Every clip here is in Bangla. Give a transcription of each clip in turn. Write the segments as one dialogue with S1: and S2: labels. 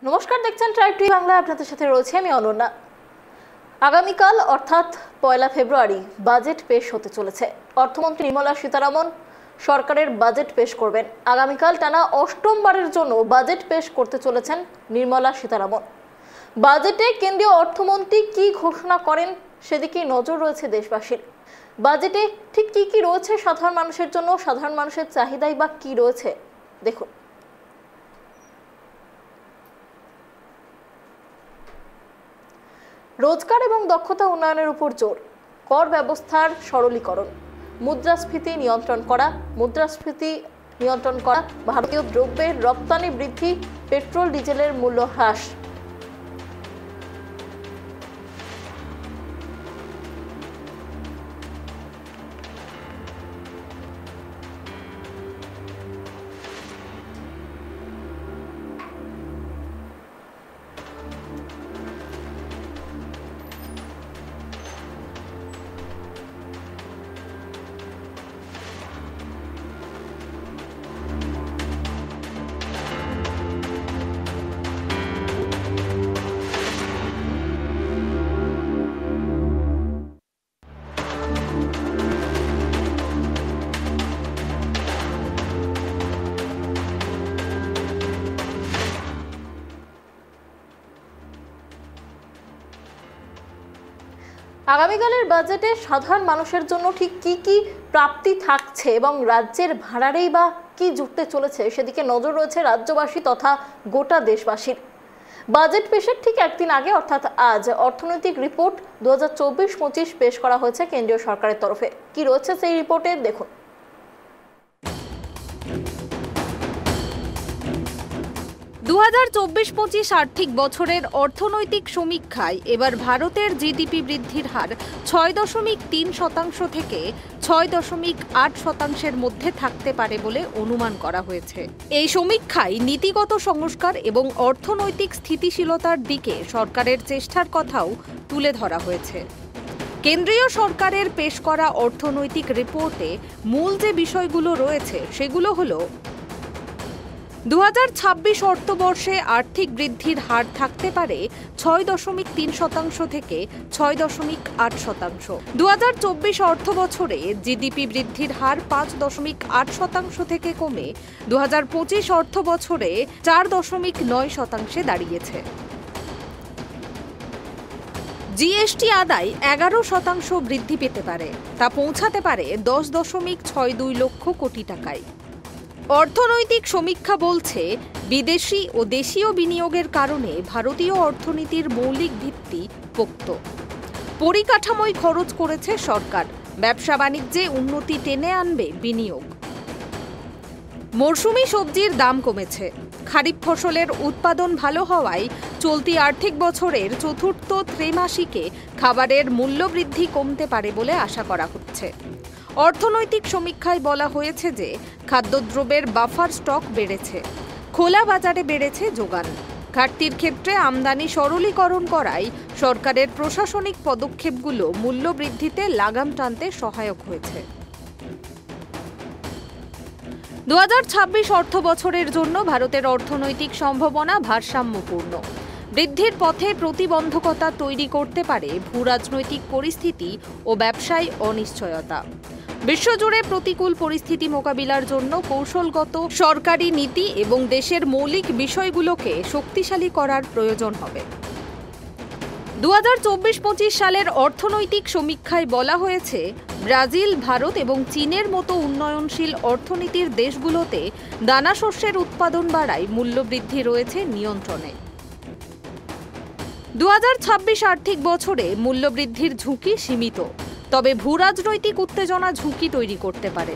S1: নমস্কার, দেখছেন ট্রাইব টিভি বাংলা। আপনাদের সাথে রয়েছে আমি অনন্যা। আগামীকাল অর্থাৎ 1 ফেব্রুয়ারি বাজেট পেশ হতে চলেছে। অর্থমন্ত্রী নির্মলা সীতারামন সরকারের বাজেট পেশ করবেন। আগামীকাল টানা 8মবারের জন্য বাজেট পেশ করতে চলেছেন নির্মলা সীতারামন। বাজেটে কেন্দ্রীয় অর্থমন্ত্রী কি ঘোষণা করেন সেদিকে নজর রয়েছে দেশবাসীর। বাজেটে ঠিক কি রয়েছে সাধারণ মানুষের জন্য, সাধারণ মানুষের চাহিদাই বা কি রয়েছে দেখুন। রোজগার এবং দক্ষতা উন্নয়নের উপর জোর, কর ব্যবস্থার সরলীকরণ, মুদ্রাস্ফীতি নিয়ন্ত্রণ করা, ভারতীয় দ্রব্যের রপ্তানি বৃদ্ধি, পেট্রোল ডিজেলের মূল্য হ্রাস। আগামীকালের বাজেটে সাধারণ মানুষের জন্য ঠিক কি প্রাপ্তি থাকছে এবং রাজ্যের ভাড়ারেই বা কি জুটতে চলেছে সেদিকে নজর রয়েছে রাজ্যবাসী তথা গোটা দেশবাসীর। বাজেট পেশের ঠিক একদিন আগে অর্থাৎ আজ অর্থনৈতিক রিপোর্ট 2024-25 পেশ করা হয়েছে কেন্দ্রীয় সরকারের তরফে। কি রয়েছে সেই রিপোর্টে দেখুন।
S2: 2024-25 আর্থিক বছরের অর্থনৈতিক সমীক্ষায় এবার ভারতের জিডিপি বৃদ্ধির হার 6.3% থেকে 6.8%-এর মধ্যে থাকতে পারে বলে অনুমান করা হয়েছে। এই সমীক্ষায় নীতিগত সংস্কার এবং অর্থনৈতিক স্থিতিশীলতার দিকে সরকারের চেষ্টার কথাও তুলে ধরা হয়েছে। কেন্দ্রীয় সরকারের পেশ করা অর্থনৈতিক রিপোর্টে মূল যে বিষয়গুলো রয়েছে সেগুলো হলো 2026 অর্থবর্ষে আর্থিক বৃদ্ধির হার থাকতে পারে 6.3% থেকে 6.8%। 2024 অর্থবছরে জিডিপি বৃদ্ধির হার 5.8% থেকে কমে 2025 অর্থবছরে 4.9% দাঁড়িয়েছে। জিএসটি আদায় 11% বৃদ্ধি পেতে পারে, তা পৌঁছাতে পারে 10.62 লক্ষ কোটি টাকায়। অর্থনৈতিক সমীক্ষা বলছে বিদেশি ও দেশীয় বিনিয়োগের কারণে ভারতীয় অর্থনীতির মৌলিক ভিত্তি পোক্ত। পরিকাঠামোয় খরচ করেছে সরকার, ব্যবসা বাণিজ্যে উন্নতি টেনে আনবে বিনিয়োগ। মরশুমি সবজির দাম কমেছে, খারিফ ফসলের উৎপাদন ভালো হওয়ায় চলতি আর্থিক বছরের চতুর্থ ত্রৈমাসিকে খাবারের মূল্যবৃদ্ধি কমতে পারে বলে আশা করা হচ্ছে। অর্থনৈতিক সমীক্ষায় বলা হয়েছে যে খাদ্যদ্রব্যের বাফার স্টক বেড়েছে, খোলা বাজারে বেড়েছে যোগান। ঘাটতির ক্ষেত্রে আমদানি সরলীকরণ করায় সরকারের প্রশাসনিক পদক্ষেপগুলো মূল্যবৃদ্ধিতে লাগাম টানতে সহায়ক হয়েছে। 2026 অর্থবছরের জন্য ভারতের অর্থনৈতিক সম্ভাবনা ভারসাম্যপূর্ণ। বৃদ্ধির পথে প্রতিবন্ধকতা তৈরি করতে পারে ভূরাজনৈতিক পরিস্থিতি ও ব্যবসায় অনিশ্চয়তা। বিশ্বজুড়ে প্রতিকূল পরিস্থিতি মোকাবিলার জন্য কৌশলগত সরকারি নীতি এবং দেশের মৌলিক বিষয়গুলোকে শক্তিশালী করার প্রয়োজন হবে। 2024-25 সালের অর্থনৈতিক সমীক্ষায় বলা হয়েছে ব্রাজিল, ভারত এবং চীনের মতো উন্নয়নশীল অর্থনীতির দেশগুলোতে দানাশস্যের উৎপাদন বাড়ায় মূল্যবৃদ্ধি রয়েছে নিয়ন্ত্রণে। 2026 আর্থিক বছরে মূল্যবৃদ্ধির ঝুঁকি সীমিত, তবে ভূরাজনৈতিক উত্তেজনা ঝুঁকি তৈরি করতে পারে।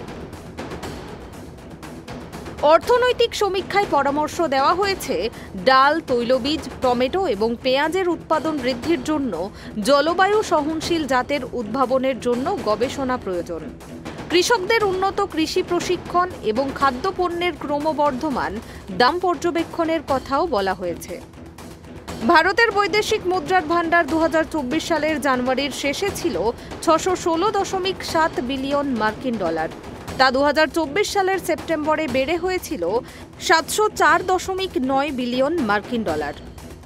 S2: অর্থনৈতিক সমীক্ষায় পরামর্শ দেওয়া হয়েছে ডাল, তৈলবীজ, টমেটো এবং পেঁয়াজের উৎপাদন বৃদ্ধির জন্য জলবায়ু সহনশীল জাতের উদ্ভাবনের জন্য গবেষণা প্রয়োজন। কৃষকদের উন্নত কৃষি প্রশিক্ষণ এবং খাদ্যপণ্যের ক্রমবর্ধমান দাম পর্যবেক্ষণের কথাও বলা হয়েছে। ভারতের বৈদেশিক মুদ্রার ভান্ডার 2024 সালের জানুয়ারির শেষে ছিল 616.7 বিলিয়ন মার্কিন ডলার। তা 2024 সালের সেপ্টেম্বরে বেড়ে হয়েছিল 704.9 বিলিয়ন মার্কিন ডলার।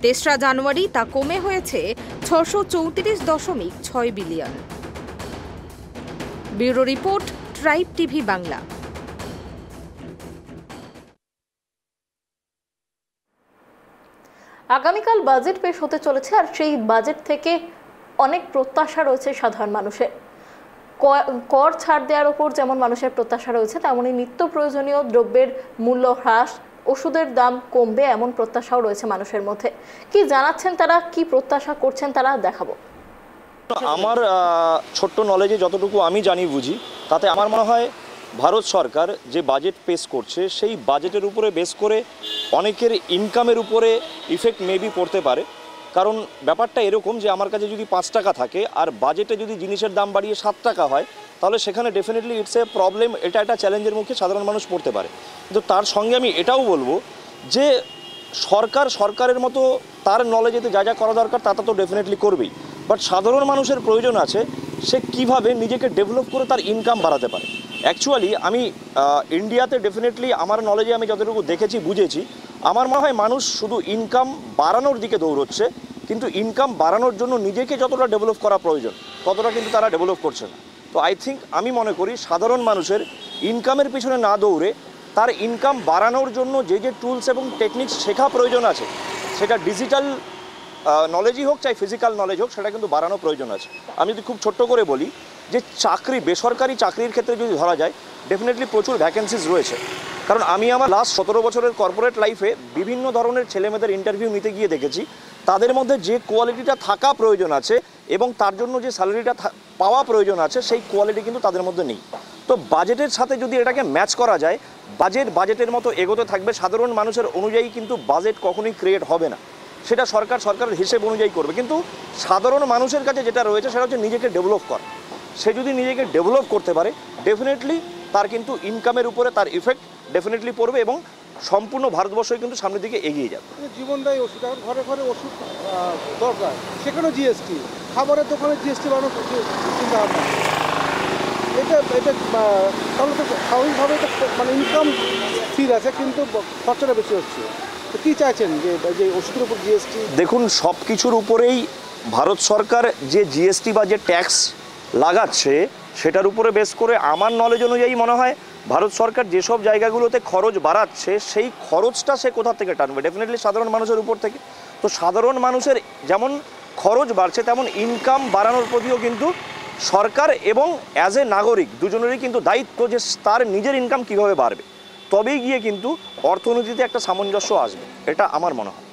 S2: 3রা জানুয়ারি তা কমে হয়েছে 634.6 billion. Bureau report, tribe TV Bangla.
S1: আগামীকাল বাজেট পেশ হতে চলেছে, আর সেই বাজেট থেকে অনেক প্রত্যাশা রয়েছে সাধারণ মানুষের। কর ছাড় দেওয়ার ওপর যেমন মানুষের প্রত্যাশা রয়েছে, তেমনই নিত্য প্রয়োজনীয় দ্রব্যের মূল্য হ্রাস, ওষুধের দাম কমবে এমন প্রত্যাশাও রয়েছে মানুষের মধ্যে। কি জানাচ্ছেন তারা, কি প্রত্যাশা করছেন তারা, দেখাবো।
S3: আমার ছোট্ট নলেজে যতটুকু আমি জানি বুঝি, তাতে আমার মনে হয় ভারত সরকার যে বাজেট পেশ করছে সেই বাজেটের উপরে বেস করে অনেকের ইনকামের উপরে ইফেক্ট মেবি পড়তে পারে। কারণ ব্যাপারটা এরকম যে আমার কাছে যদি 5 টাকা থাকে আর বাজেটে যদি জিনিসের দাম বাড়িয়ে 7 টাকা হয়, তাহলে সেখানে ডেফিনেটলি ইটস এ প্রবলেম। এটা একটা চ্যালেঞ্জের মুখে সাধারণ মানুষ পড়তে পারে। কিন্তু তার সঙ্গে আমি এটাও বলবো যে সরকারের মতো তার নলেজেতে যা যা করা দরকার তা তো ডেফিনেটলি করবেই, বাট সাধারণ মানুষের প্রয়োজন আছে সে কিভাবে নিজেকে ডেভেলপ করে তার ইনকাম বাড়াতে পারে। অ্যাকচুয়ালি আমি ইন্ডিয়াতে ডেফিনেটলি আমার নলেজে আমি যতটুকু দেখেছি বুঝেছি, আমার মনে হয় মানুষ শুধু ইনকাম বাড়ানোর দিকে দৌড়চ্ছে, কিন্তু ইনকাম বাড়ানোর জন্য নিজেকে যতটা ডেভেলপ করা প্রয়োজন ততটা কিন্তু তারা ডেভেলপ করছে না। তো আমি মনে করি সাধারণ মানুষের ইনকামের পিছনে না দৌড়ে তার ইনকাম বাড়ানোর জন্য যে যে টুলস এবং টেকনিক্স শেখা প্রয়োজন আছে, সেটা ডিজিটাল নলেজই হোক চাই ফিজিক্যাল নলেজ হোক, সেটা কিন্তু বাড়ানো প্রয়োজন আছে। আমি যদি খুব ছোট্ট করে বলি যে বেসরকারি চাকরির ক্ষেত্রে যদি ধরা যায়, ডেফিনেটলি প্রচুর ভ্যাকেন্সিজ রয়েছে। কারণ আমি আমার লাস্ট 17 বছরের কর্পোরেট লাইফে বিভিন্ন ধরনের ছেলেমেয়েদের ইন্টারভিউ নিতে গিয়ে দেখেছি তাদের মধ্যে যে কোয়ালিটিটা থাকা প্রয়োজন আছে এবং তার জন্য যে স্যালারিটা পাওয়া প্রয়োজন আছে, সেই কোয়ালিটি কিন্তু তাদের মধ্যে নেই। তো বাজেটের সাথে যদি এটাকে ম্যাচ করা যায়, বাজেটের মতো এগোতে থাকবে, সাধারণ মানুষের অনুযায়ী কিন্তু বাজেট কখনোই ক্রিয়েট হবে না। সেটা সরকারের হিসেব অনুযায়ী করবে। কিন্তু সাধারণ মানুষের কাছে যেটা রয়েছে সেটা হচ্ছে নিজেকে ডেভেলপ করা। সে যদি নিজেকে ডেভেলপ করতে পারে, ডেফিনেটলি তার কিন্তু ইনকামের উপরে তার ইফেক্ট ডেফিনেটলি পড়বে এবং সম্পূর্ণ ভারতবর্ষই কিন্তু সামনের দিকে এগিয়ে যাবে।
S4: জীবনদায়ী ওষুধ, এখন ঘরে ঘরে ওষুধ দরকার, সেখানেও জিএসটি, খাবারের দোকানে জিএসটি বাড়ানোর চিন্তা ভাবনা। এটা তাহলে তো স্বাভাবিকভাবে মানে ইনকাম স্থির আছে কিন্তু খরচাটা বেশি হচ্ছে। তো কী চাইছেন যে ওষুধের উপর জিএসটি?
S3: দেখুন, সব কিছুর উপরেই ভারত সরকার যে জিএসটি বা যে ট্যাক্স লাগাচ্ছে সেটার উপরে বেস করে আমার নলেজ অনুযায়ী মনে হয় ভারত সরকার যেসব জায়গাগুলোতে খরচ বাড়াচ্ছে সেই খরচটা সে কোথা থেকে টানবে, ডেফিনেটলি সাধারণ মানুষের উপর থেকে। তো সাধারণ মানুষের যেমন খরচ বাড়ছে তেমন ইনকাম বাড়ানোর প্রতিও কিন্তু সরকার এবং অ্যাজ এ নাগরিক দুজনেরই কিন্তু দায়িত্ব যে তার নিজের ইনকাম কিভাবে বাড়বে, তবেই গিয়ে কিন্তু অর্থনীতিতে একটা সামঞ্জস্য আসবে, এটা আমার মনে হয়।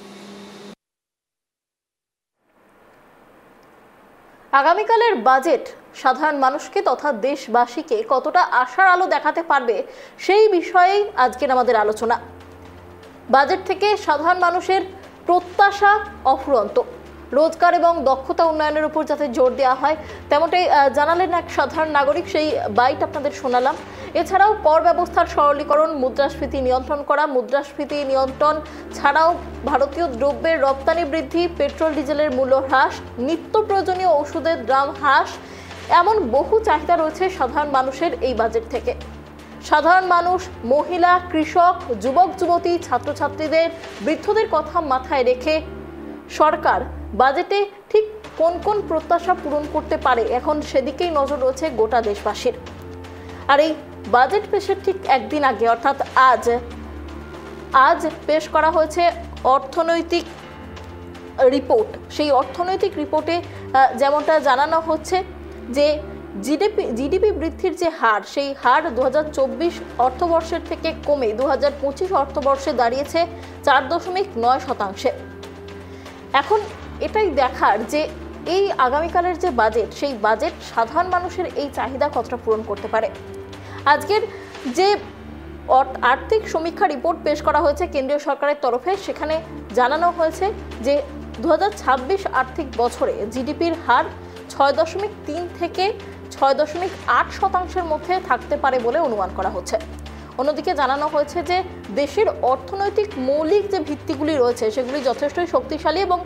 S1: আগামীকালের বাজেট সাধারণ মানুষকে তথা দেশবাসীকে কতটা আশার আলো দেখাতে পারবে সেই বিষয়েই আজকের আমাদের আলোচনা। বাজেট থেকে সাধারণ মানুষের প্রত্যাশা অফুরন্ত। রোজগার এবং দক্ষতা উন্নয়নের উপর যাতে জোর দেওয়া হয় তেমনটাই জানালেন এক সাধারণ নাগরিক, সেই বাইট আপনাদের শোনালাম। এছাড়াও কর ব্যবস্থার সরলীকরণ, মুদ্রাস্ফীতি নিয়ন্ত্রণ করা, মুদ্রাস্ফীতি নিয়ন্ত্রণ ছাড়াও ভারতীয় দ্রব্যের রপ্তানি বৃদ্ধি, পেট্রোল ডিজেলের মূল্য হ্রাস, নিত্য প্রয়োজনীয় ওষুধের দাম হ্রাস, এমন বহু চাহিদা রয়েছে সাধারণ মানুষের এই বাজেট থেকে। সাধারণ মানুষ, মহিলা, কৃষক, যুবক যুবতী, ছাত্রছাত্রীদের, বৃদ্ধদের কথা মাথায় রেখে সরকার বাজেটে ঠিক কোন কোন প্রত্যাশা পূরণ করতে পারে এখন সেদিকেই নজর রয়েছে গোটা দেশবাসীর। আর এই বাজেট পেশের ঠিক একদিন আগে অর্থাৎ আজ পেশ করা হয়েছে অর্থনৈতিক রিপোর্ট। সেই অর্থনৈতিক রিপোর্টে যেমনটা জানানো হচ্ছে যে জিডিপি বৃদ্ধির যে হার, সেই হার 2024 অর্থবর্ষের থেকে কমে 2025 অর্থবর্ষে দাঁড়িয়েছে 4.9%। এখন এটাই দেখার যে এই আগামীকালের যে বাজেট, সেই বাজেট সাধারণ মানুষের এই চাহিদা কতটা পূরণ করতে পারে। আজকের যে আর্থিক সমীক্ষা রিপোর্ট পেশ করা হয়েছে কেন্দ্রীয় সরকারের তরফে, সেখানে জানানো হয়েছে যে 2026 আর্থিক বছরে জিডিপির হার 6.3 থেকে 6.8% মধ্যে থাকতে পারে বলে অনুমান করা হচ্ছে। অন্যদিকে জানানো হয়েছে যে দেশের অর্থনৈতিক মৌলিক যে ভিত্তিগুলি রয়েছে সেগুলি যথেষ্টই শক্তিশালী এবং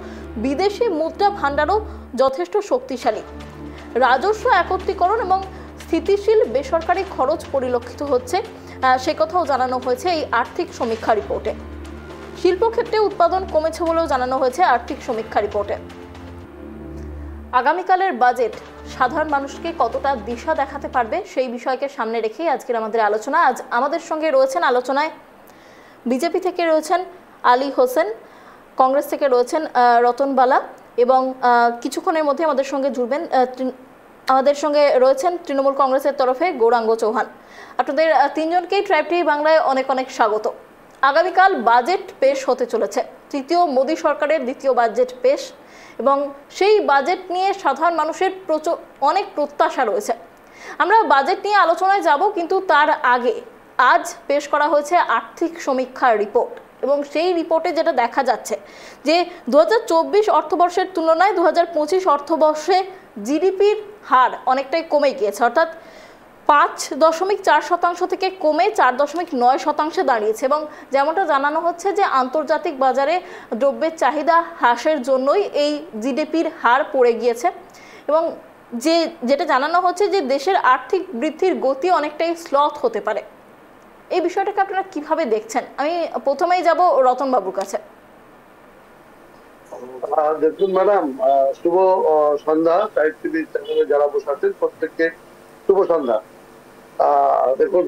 S1: বিদেশি মুদ্রা ভাণ্ডারও যথেষ্ট শক্তিশালী। রাজস্ব একত্রীকরণ এবং স্থিতিশীল বেসরকারি খরচ পরিলক্ষিত হচ্ছে, সে কথাও জানানো হয়েছে এই আর্থিক সমীক্ষা রিপোর্টে। শিল্পক্ষেত্রে উৎপাদন কমেছে বলেও জানানো হয়েছে আর্থিক সমীক্ষা রিপোর্টে। আগামীকালের বাজেট সাধারণ মানুষকে কতটা দিশা দেখাতে পারবে সেই বিষয়কে সামনে রেখেই আজকের আমাদের আলোচনা। আজ আমাদের সঙ্গে রয়েছেন আলোচনায় বিজেপি থেকে রয়েছেন আলী হোসেন, কংগ্রেস থেকে রয়েছেন রতন বালা এবং কিছুক্ষণের মধ্যে আমাদের সঙ্গে জুড়বেন আমাদের সঙ্গে রয়েছেন তৃণমূল কংগ্রেসের তরফে গৌরাঙ্গ চৌহান। আপনাদের তিনজনকেই ট্রাইব টিভি বাংলায় অনেক অনেক স্বাগত। আগামীকাল বাজেট পেশ হতে চলেছে, তৃতীয় মোদী সরকারের দ্বিতীয় বাজেট পেশ, এবং সেই বাজেট নিয়ে সাধারণ মানুষের অনেক প্রত্যাশা রয়েছে। আমরা বাজেট নিয়ে আলোচনায় যাব, কিন্তু তার আগে আজ পেশ করা হয়েছে আর্থিক সমীক্ষার রিপোর্ট, এবং সেই রিপোর্টে যেটা দেখা যাচ্ছে যে 2024 অর্থবর্ষের তুলনায় 2025 অর্থবর্ষে জিডিপির হার অনেকটাই কমে গিয়েছে, অর্থাৎ 5.4% থেকে কমে 4.9% দাঁড়িয়েছে। এবং যেমনটা জানানো হচ্ছে যে আন্তর্জাতিক বাজারে দ্রব্যের চাহিদা হ্রাসের জন্যই এই জিডিপির হার পড়ে গিয়েছে, এবং যেটা জানানো হচ্ছে যে দেশের আর্থিক বৃদ্ধির গতি অনেকটাই স্লথ হতে পারে। এই বিষয়টাকে আপনারা কিভাবে দেখছেন? আমি প্রথমেই যাব রতন বাবুর কাছে।
S5: দেখুন ম্যাডাম, শুভ সন্ধ্যা। ট্রাইব টিভি চ্যানেলে যারা বসে আছেন প্রত্যেককে শুভ সন্ধ্যা। দেখুন,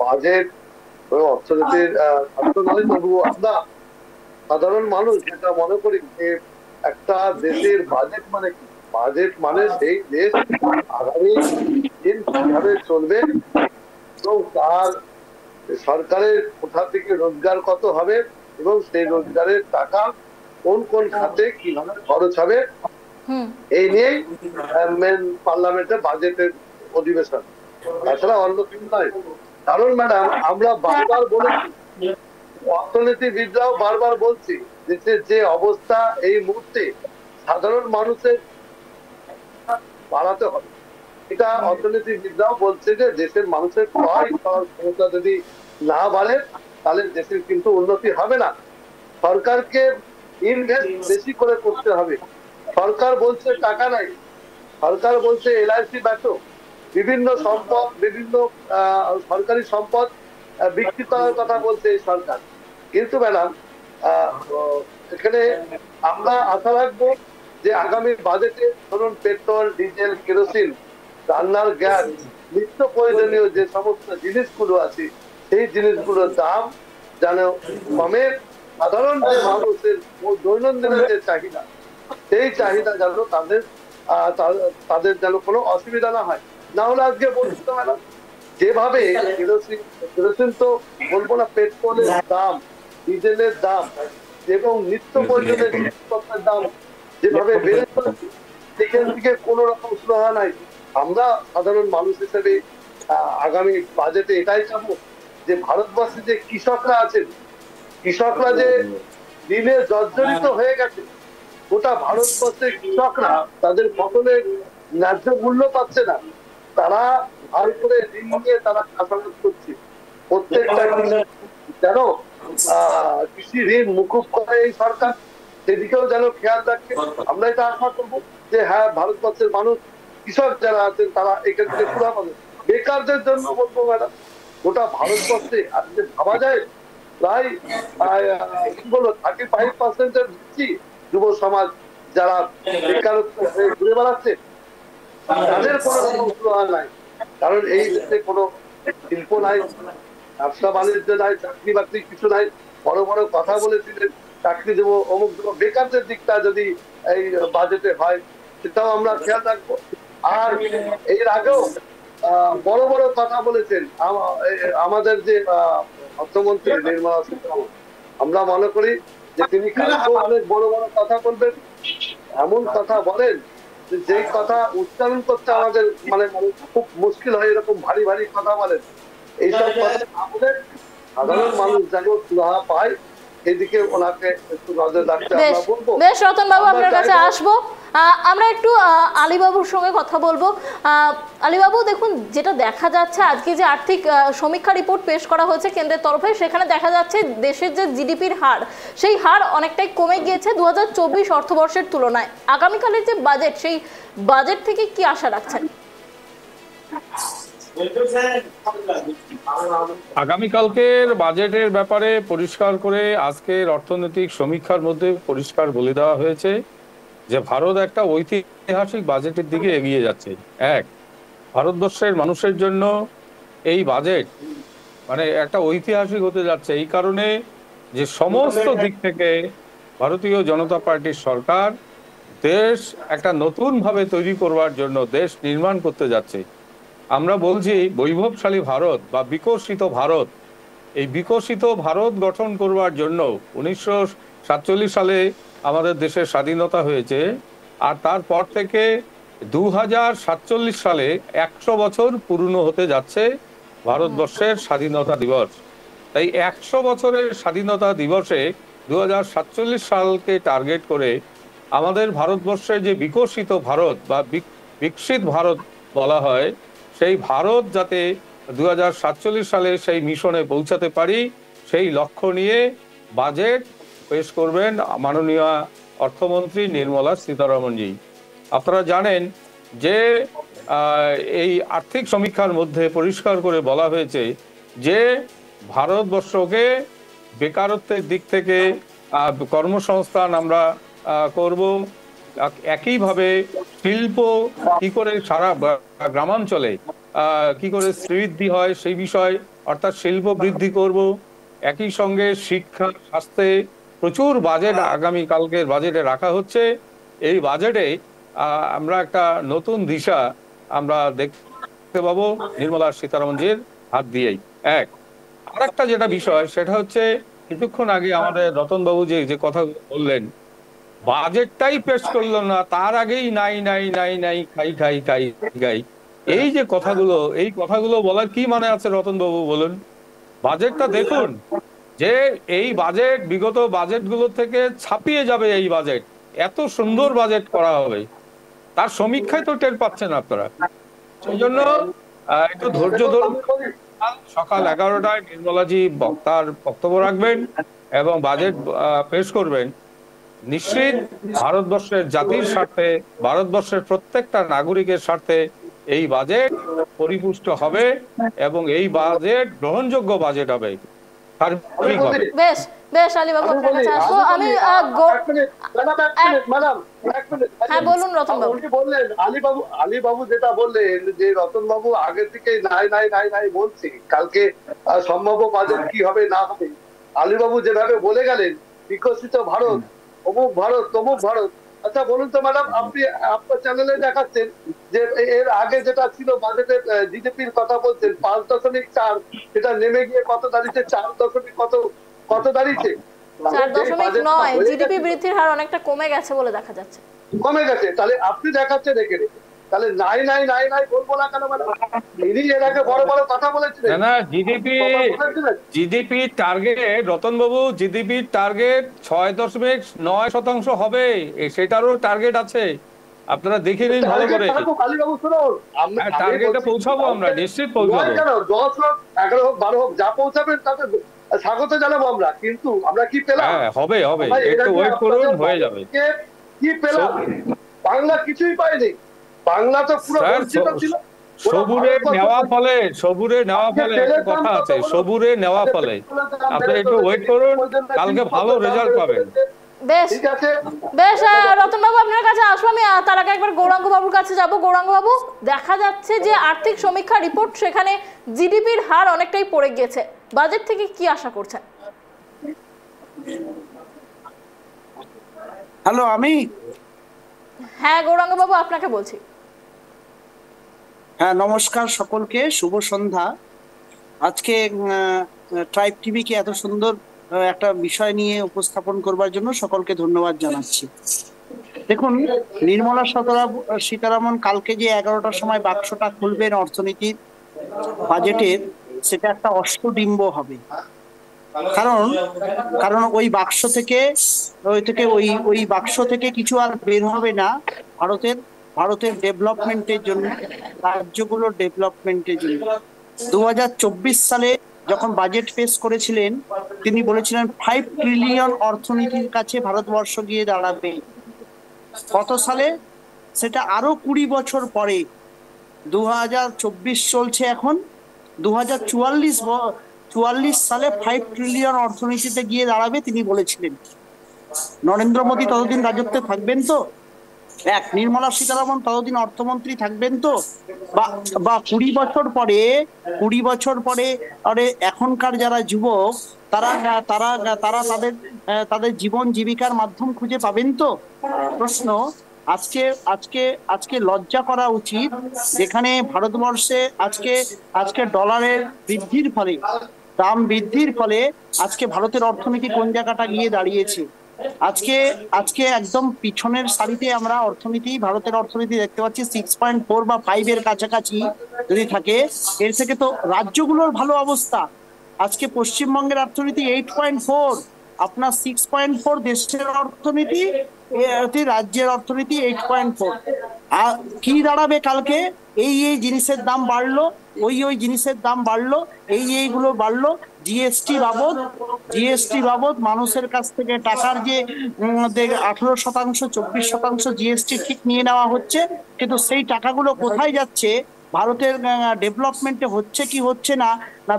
S5: বাজেট অর্থনীতির নয়, তবুও আমরা সাধারণ মানুষ যেটা মনে করি যে একটা দেশের বাজেট মানে কি, বাজেট মানে সেই দেশ আগামী দিন কিভাবে চলবে এবং তার সরকারের কোথা থেকে রোজগার কত হবে এবং সেই রোজগারের টাকা কোন কোন খাতে কিভাবে খরচ হবে, এই নিয়েই মেন পার্লামেন্টে বাজেটের অধিবেশন, তাছাড়া অন্য কিছু নয়। কারণ ম্যাডাম, আমরা বারবার বলেছি, অর্থনীতিবিদরাও বারবার বলছি, দেশের যে অবস্থা এই মুহূর্তে সাধারণ মানুষের বাড়াতে হবে। এটা অর্থনীতিবিদরাও বলছে যে দেশের মানুষের ক্রয় করার ক্ষমতা যদি না বাড়ে তাহলে দেশের কিন্তু উন্নতি হবে না। সরকারকে ইনভেস্ট বেশি করে করতে হবে। সরকার বলছে টাকা নাই, সরকার বলছে এলআইসি বেচো, বিভিন্ন সম্পদ, বিভিন্ন সরকারি সম্পদ বিক্রি করার কথা বলছে এই সরকার। কিন্তু ম্যাডাম, এখানে আমরা আশা রাখবো যে আগামী বাজেটে ধরুন পেট্রোল, ডিজেল, কেরোসিন, রান্নার গ্যাস, নিত্য প্রয়োজনীয় যে সমস্ত জিনিসগুলো আছে সেই জিনিসগুলোর দাম যেন কমে, সাধারণ যে মানুষের দৈনন্দিনের যে চাহিদা সেই চাহিদা যেন তাদের যেন কোনো অসুবিধা না হয়। না হলে আজকে বলছি তো ম্যাডাম, যেভাবে কেরোসিন তো বলবো না, পেট্রোলের দাম, ডিজেলের দাম এবং নিত্য প্রয়োজনীয় জিনিসপত্রের দাম যেভাবে বেড়ে চলেছে, সেখান থেকে কোনো রকম সুরাহা নাই। আমরা সাধারণ মানুষ হিসেবে আগামী বাজেটে এটাই চাবো যে ভারতবর্ষে যে কৃষকরা আছেন, কৃষকরা যে দিনে জর্জরিত হয়ে গেছে, গোটা ভারতবর্ষের কৃষকরা তাদের ফসলের ন্যায্য মূল্য পাচ্ছে না, তারা ভার করে ঋণ নিয়ে তারা চাষাবাদ করছে। প্রত্যেকটা যেন কৃষি ঋণ মুকুব করে এই সরকার, সেদিকেও যেন খেয়াল রাখে। আমরা এটা আশা করবো যে হ্যাঁ, ভারতবর্ষের মানুষ, কৃষক যারা আছেন তারা এখান থেকে সুরাহা পাবে। বেকারদের জন্য বলবো ম্যাডাম, গোটা ভারতবর্ষে আজকে ভাবা যায় প্রায় 35% বেশি যুব সমাজ যারা বেকারত্ব হয়ে ঘুরে বেড়াচ্ছে, তাদের কোনো রকম সুরাহা নাই। কারণ এই দেশে কোনো শিল্প নাই, ব্যবসা বাণিজ্য নাই, চাকরি বাকরি কিছু নাই। বড় বড় কথা বলেছিলেন চাকরি দেবো, অমুক দেবো, বেকারদের দিকটা যদি এই বাজেটে হয় সেটাও আমরা খেয়াল রাখবো। আর এর আগেও বড় বড় কথা বলেছেন আমাদের যে অর্থমন্ত্রী নির্মলা সীতারামন। আমরা মনে করি যে তিনি কালকেও অনেক বড় বড় কথা বলবেন। এমন কথা বলেন যে কথা উচ্চারণ করতে আমাদের মানে খুব মুশকিল হয়, এরকম ভারী ভারী কথা বলেন। এইসব কথা না বলে সাধারণ মানুষ যেন সুরাহা পায়, এদিকে ওনাকে একটু নজর রাখতে আমরা বলবো।
S1: বেশ, রতন বাবু আপনার কাছে আসবো। আমরা একটু আলীবাবুর সঙ্গে কথা বলবো। আলীবাবু, দেখুন, যেটা দেখা যাচ্ছে আজকে যে আর্থিক সমীক্ষা রিপোর্ট পেশ করা হয়েছে কেন্দ্রের তরফে, সেখানে দেখা যাচ্ছে দেশের যে জিডিপির হার, সেই হার অনেকটাই কমে গিয়েছে 2024 অর্থবর্ষের তুলনায়। আগামীকালের যে বাজেট, সেই বাজেট থেকে কি আশা রাখছেন?
S6: আগামীকালকের বাজেটের ব্যাপারে পরিষ্কার করে আজকের অর্থনৈতিক সমীক্ষার মধ্যে পরিষ্কার বলে দেওয়া হয়েছে যে ভারত একটা ঐতিহাসিক বাজেটের দিকে এগিয়ে যাচ্ছে। এক, ভারতবর্ষের মানুষের জন্য এই বাজেট মানে একটা ঐতিহাসিক হতে যাচ্ছে এই কারণে যে সমস্ত দিক থেকে ভারতীয় জনতা পার্টির সরকার দেশ একটা নতুন ভাবে তৈরি করবার জন্য দেশ নির্মাণ করতে যাচ্ছে। আমরা বলছি বৈভবশালী ভারত বা বিকশিত ভারত। এই বিকশিত ভারত গঠন করবার জন্য 1947 সালে আমাদের দেশের স্বাধীনতা হয়েছে, আর তারপর থেকে 2047 সালে 100 বছর পূর্ণ হতে যাচ্ছে ভারতবর্ষের স্বাধীনতা দিবস। তাই 100 বছরের স্বাধীনতা দিবসে 2047 সালকে টার্গেট করে আমাদের ভারতবর্ষের যে বিকশিত ভারত বা বিকশিত ভারত বলা হয়, সেই ভারত যাতে 2047 সালে সেই মিশনে পৌঁছাতে পারি সেই লক্ষ্য নিয়ে বাজেট পেশ করবেন মাননীয় অর্থমন্ত্রী নির্মলা সীতারমণজি। আপনারা জানেন যে এই আর্থিক সমীক্ষার মধ্যে পরিষ্কার করে বলা হয়েছে যে ভারতবর্ষকে বেকারত্বের দিক থেকে কর্মসংস্থান আমরা করব, একইভাবে শিল্প কি করে সারা গ্রামাঞ্চলে কি করে শ্রীবৃদ্ধি হয় সেই বিষয় অর্থাৎ শিল্প বৃদ্ধি করব। একই সঙ্গে শিক্ষা স্বাস্থ্যে প্রচুর বাজেট আগামী কালকের বাজেটে রাখা হচ্ছে। এই বাজেটে আমরা একটা নতুন দিশা আমরা দেখতে পাবো নির্মলা সীতারমণজির হাত দিয়েই। এক, আর একটা যেটা বিষয় সেটা হচ্ছে কিছুক্ষণ আগে আমাদের রতনবাবু যে কথা বললেন, বাজেটটাই পেশ করলো না, তার আগেই নাই নাই নাই নাই খাই খাই খাই খাই। এই যে কথাগুলো, এই কথাগুলো বলার কি মানে আছে রতনবাবু বলুন? বাজেটটা দেখুন, যে এই বাজেট বিগত বাজেটগুলো থেকে ছাপিয়ে যাবে। এই বাজেট এত সুন্দর বাজেট করা হবে, তার সমীক্ষায় তো টের পাচ্ছেন আপনারা। সেই জন্য একটু ধৈর্য ধরুন। সকাল 11টায় নির্মলাজি বক্তার বক্তব্য রাখবেন এবং বাজেট পেশ করবেন। নিশ্চিত ভারতবর্ষের জাতির স্বার্থে, ভারতবর্ষের প্রত্যেকটা নাগরিকের স্বার্থে এই বাজেট পরিপুষ্ট হবে এবং এই বাজেট গ্রহণযোগ্য বাজেট হবে।
S1: বেশ বেশ আলীবাবু, আপনার কাছে আসবো আমি। হ্যাঁ বলুন রতনবাবু।
S5: বললেন আলীবাবু যেটা বললেন যে রতনবাবু আগে থেকে নাই নাই নাই নাই বলছি, কালকে সম্ভাব্য বাজেট কি হবে না হবে আলীবাবু যেভাবে বলে গেলেন, বিকশিত ভারত, অমুক ভারত তমুক ভারত। আচ্ছা বলুন তো ম্যাডাম, আপনি আপনার চ্যানেলে দেখাচ্ছেন যে এর আগে যেটা ছিল বাজেটের জিডিপির কথা বলছেন 5.4, সেটা নেমে গিয়ে কত দাঁড়িয়েছে? 4. কত দাঁড়িয়েছে?
S1: 4.9। জিডিপি বৃদ্ধির হার অনেকটা কমে গেছে বলে দেখা যাচ্ছে।
S5: কমে গেছে, তাহলে আপনি দেখাচ্ছেন রেখে রেখে, তাহলে নাই নাই নাই নাই বলবো না কেন ম্যাডাম? ইনি এর আগে বড় বড় কথা বলেছিলেন
S6: না। জিডিপি টার্গেট রতনবাবু, জিডিপি টার্গেট 6.9% হবে, সেটারও টার্গেট আছে। আপনারা দেখে নিন ভালো করে।
S5: আলীবাবু শুনুন,
S6: টার্গেটে পৌঁছাবো আমরা, নিশ্চিত পৌঁছাবো।
S5: 10 হোক 11 হোক 12 হোক, যা পৌঁছাবেন তাতে স্বাগত জানাবো আমরা। কিন্তু আমরা কি পেলাম?
S6: হ্যাঁ হবে হবে, একটু ওয়েট করুন, হয়ে যাবে।
S5: কি পেলাম? বাংলা কিছুই পাইনি। বাংলা তো পুরো বঞ্চিত ছিল।
S6: সবুরে নেওয়া ফলে, সবুরে নেওয়া ফলে একটা কথা আছে, সবুরে নেওয়া ফলে। আপনি একটু ওয়েট করুন, কালকে ভালো রেজাল্ট পাবেন।
S1: বেশ বেশ রতনবাবু, আপনার কাছে আসবো আমি। তার আগে একবার গৌরাঙ্গ বাবুর কাছে যাব। গৌরাঙ্গ বাবু, দেখা যাচ্ছে যে আর্থিক সমীক্ষা রিপোর্ট, সেখানে জিডিপির হার অনেকটাই পড়ে গিয়েছে। বাজেট থেকে কি আশা করছেন?
S7: হ্যালো, আমি
S1: হ্যাঁ গৌরাঙ্গ বাবু, আপনাকে বলছি।
S7: হ্যাঁ, নমস্কার সকলকে, শুভ সন্ধ্যা। আজকে ট্রাইব টিভিকে এত সুন্দর একটা বিষয় নিয়ে উপস্থাপন করবার জন্য সকলকে ধন্যবাদ জানাচ্ছি। দেখুন, নির্মলা সীতারামন কালকে যে 11টার সময় বাক্সটা খুলবেন অর্থনীতির বাজেটের, সেটা একটা অষ্টডিম্ব হবে। কারণ ওই বাক্স থেকে ওই বাক্স থেকে কিছু আর বের হবে না ভারতের ডেভেলপমেন্টের জন্য, রাজ্যগুলোর ডেভেলপমেন্টের জন্য। 2024 সালে যখন বাজেট পেশ করেছিলেন, তিনি বলেছিলেন 5 ট্রিলিয়ন অর্থনীতির কাছে ভারতবর্ষ গিয়ে দাঁড়াবে। কত সালে? সেটা আরো 20 বছর পরে 2024 চলছে এখন, 2044 সালে 5 ট্রিলিয়ন অর্থনীতিতে গিয়ে দাঁড়াবে তিনি বলেছিলেন। নরেন্দ্র মোদী ততদিন রাজত্বে থাকবেন তো? নির্মলা সীতারামন ততদিন অর্থমন্ত্রী থাকবেন তো? বা 20 বছর পরে এখনকার যারা যুবক তারা তারা তারা তাদের জীবন জীবিকার মাধ্যম খুঁজে পাবেন তো? প্রশ্ন। আজকে লজ্জা করা উচিত, যেখানে ভারতবর্ষে আজকে ডলারের বৃদ্ধির ফলে, দাম বৃদ্ধির ফলে আজকে ভারতের অর্থনীতি কোন জায়গাটা গিয়ে দাঁড়িয়েছে। আজকে একদম পিছনের সারিতে আমরা ভারতের অর্থনীতি দেখতে পাচ্ছি 6.4 বা 5 এর কাছাকাছি যদি থাকে। এর থেকে তো রাজ্যগুলোর ভালো অবস্থা। আজকে পশ্চিমবঙ্গের অর্থনীতি 8.4, আপনার 6.4 দেশের অর্থনীতি, রাজ্যের অর্থনীতি 8.4। আর কি দাঁড়াবে কালকে? এই জিনিসের দাম বাড়লো, ওই জিনিসের দাম বাড়লো, এইগুলো বাড়লো। জিএসটি বাবদ মানুষের কাছ থেকে টাকার যে 18%, 24% জিএসটি ঠিক নিয়ে নেওয়া হচ্ছে, কিন্তু সেই টাকাগুলো কোথায় যাচ্ছে? ভারতের ডেভেলপমেন্টে হচ্ছে কি হচ্ছে না,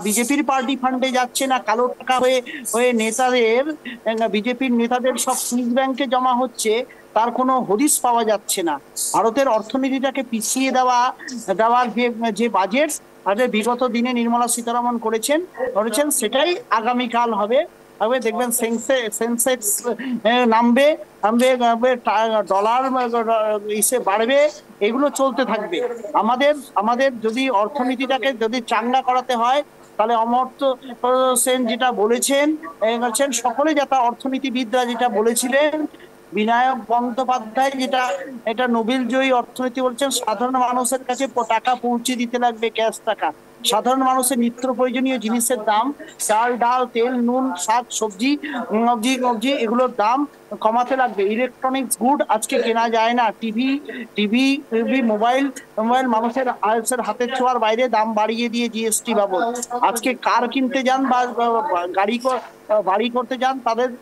S7: বিজেপির পার্টি ফান্ডে যাচ্ছে, না কালো টাকা হয়ে বিজেপির নেতাদের সব সুইস ব্যাংকে জমা হচ্ছে, তার কোনো হদিস পাওয়া যাচ্ছে না। ভারতের অর্থনীতিটাকে পিছিয়ে দেওয়ার যে বাজেট বিগত দিনে নির্মলা সীতারামন করেছেন, সেটাই আগামীকাল হবে। দেখবেন সেন্সেক্স নামবে, ডলার বাড়বে, এগুলো চলতে থাকবে। আমাদের যদি অর্থনীতিটাকে যদি চাঙ্গা করাতে হয়, তাহলে অমর্ত্য সেন যেটা বলেছেন, সকলে যারা অর্থনীতিবিদরা যেটা বলেছিলেন, বিনায়ক বন্দ্যোপাধ্যায় এটা নোবেল জয়ী অর্থনীতি বলছেন, সাধারণ মানুষের কাছে টাকা পৌঁছে দিতে লাগবে, ক্যাশ টাকা। সাধারণ মানুষের নিত্য প্রয়োজনীয় জিনিসের দাম, চাল ডাল তেল নুন শাক সবজি এগুলোর দাম কমাতে লাগবে। ইলেকট্রনিক্স গুড আজকে কেনা যায় না, টিভি মোবাইল মানুষের হাতের ছোঁয়ার বাইরে দাম বাড়িয়ে দিয়ে জিএসটি বাবদ। আজকে কার কিনতে যান বা বাড়ি করতে যান,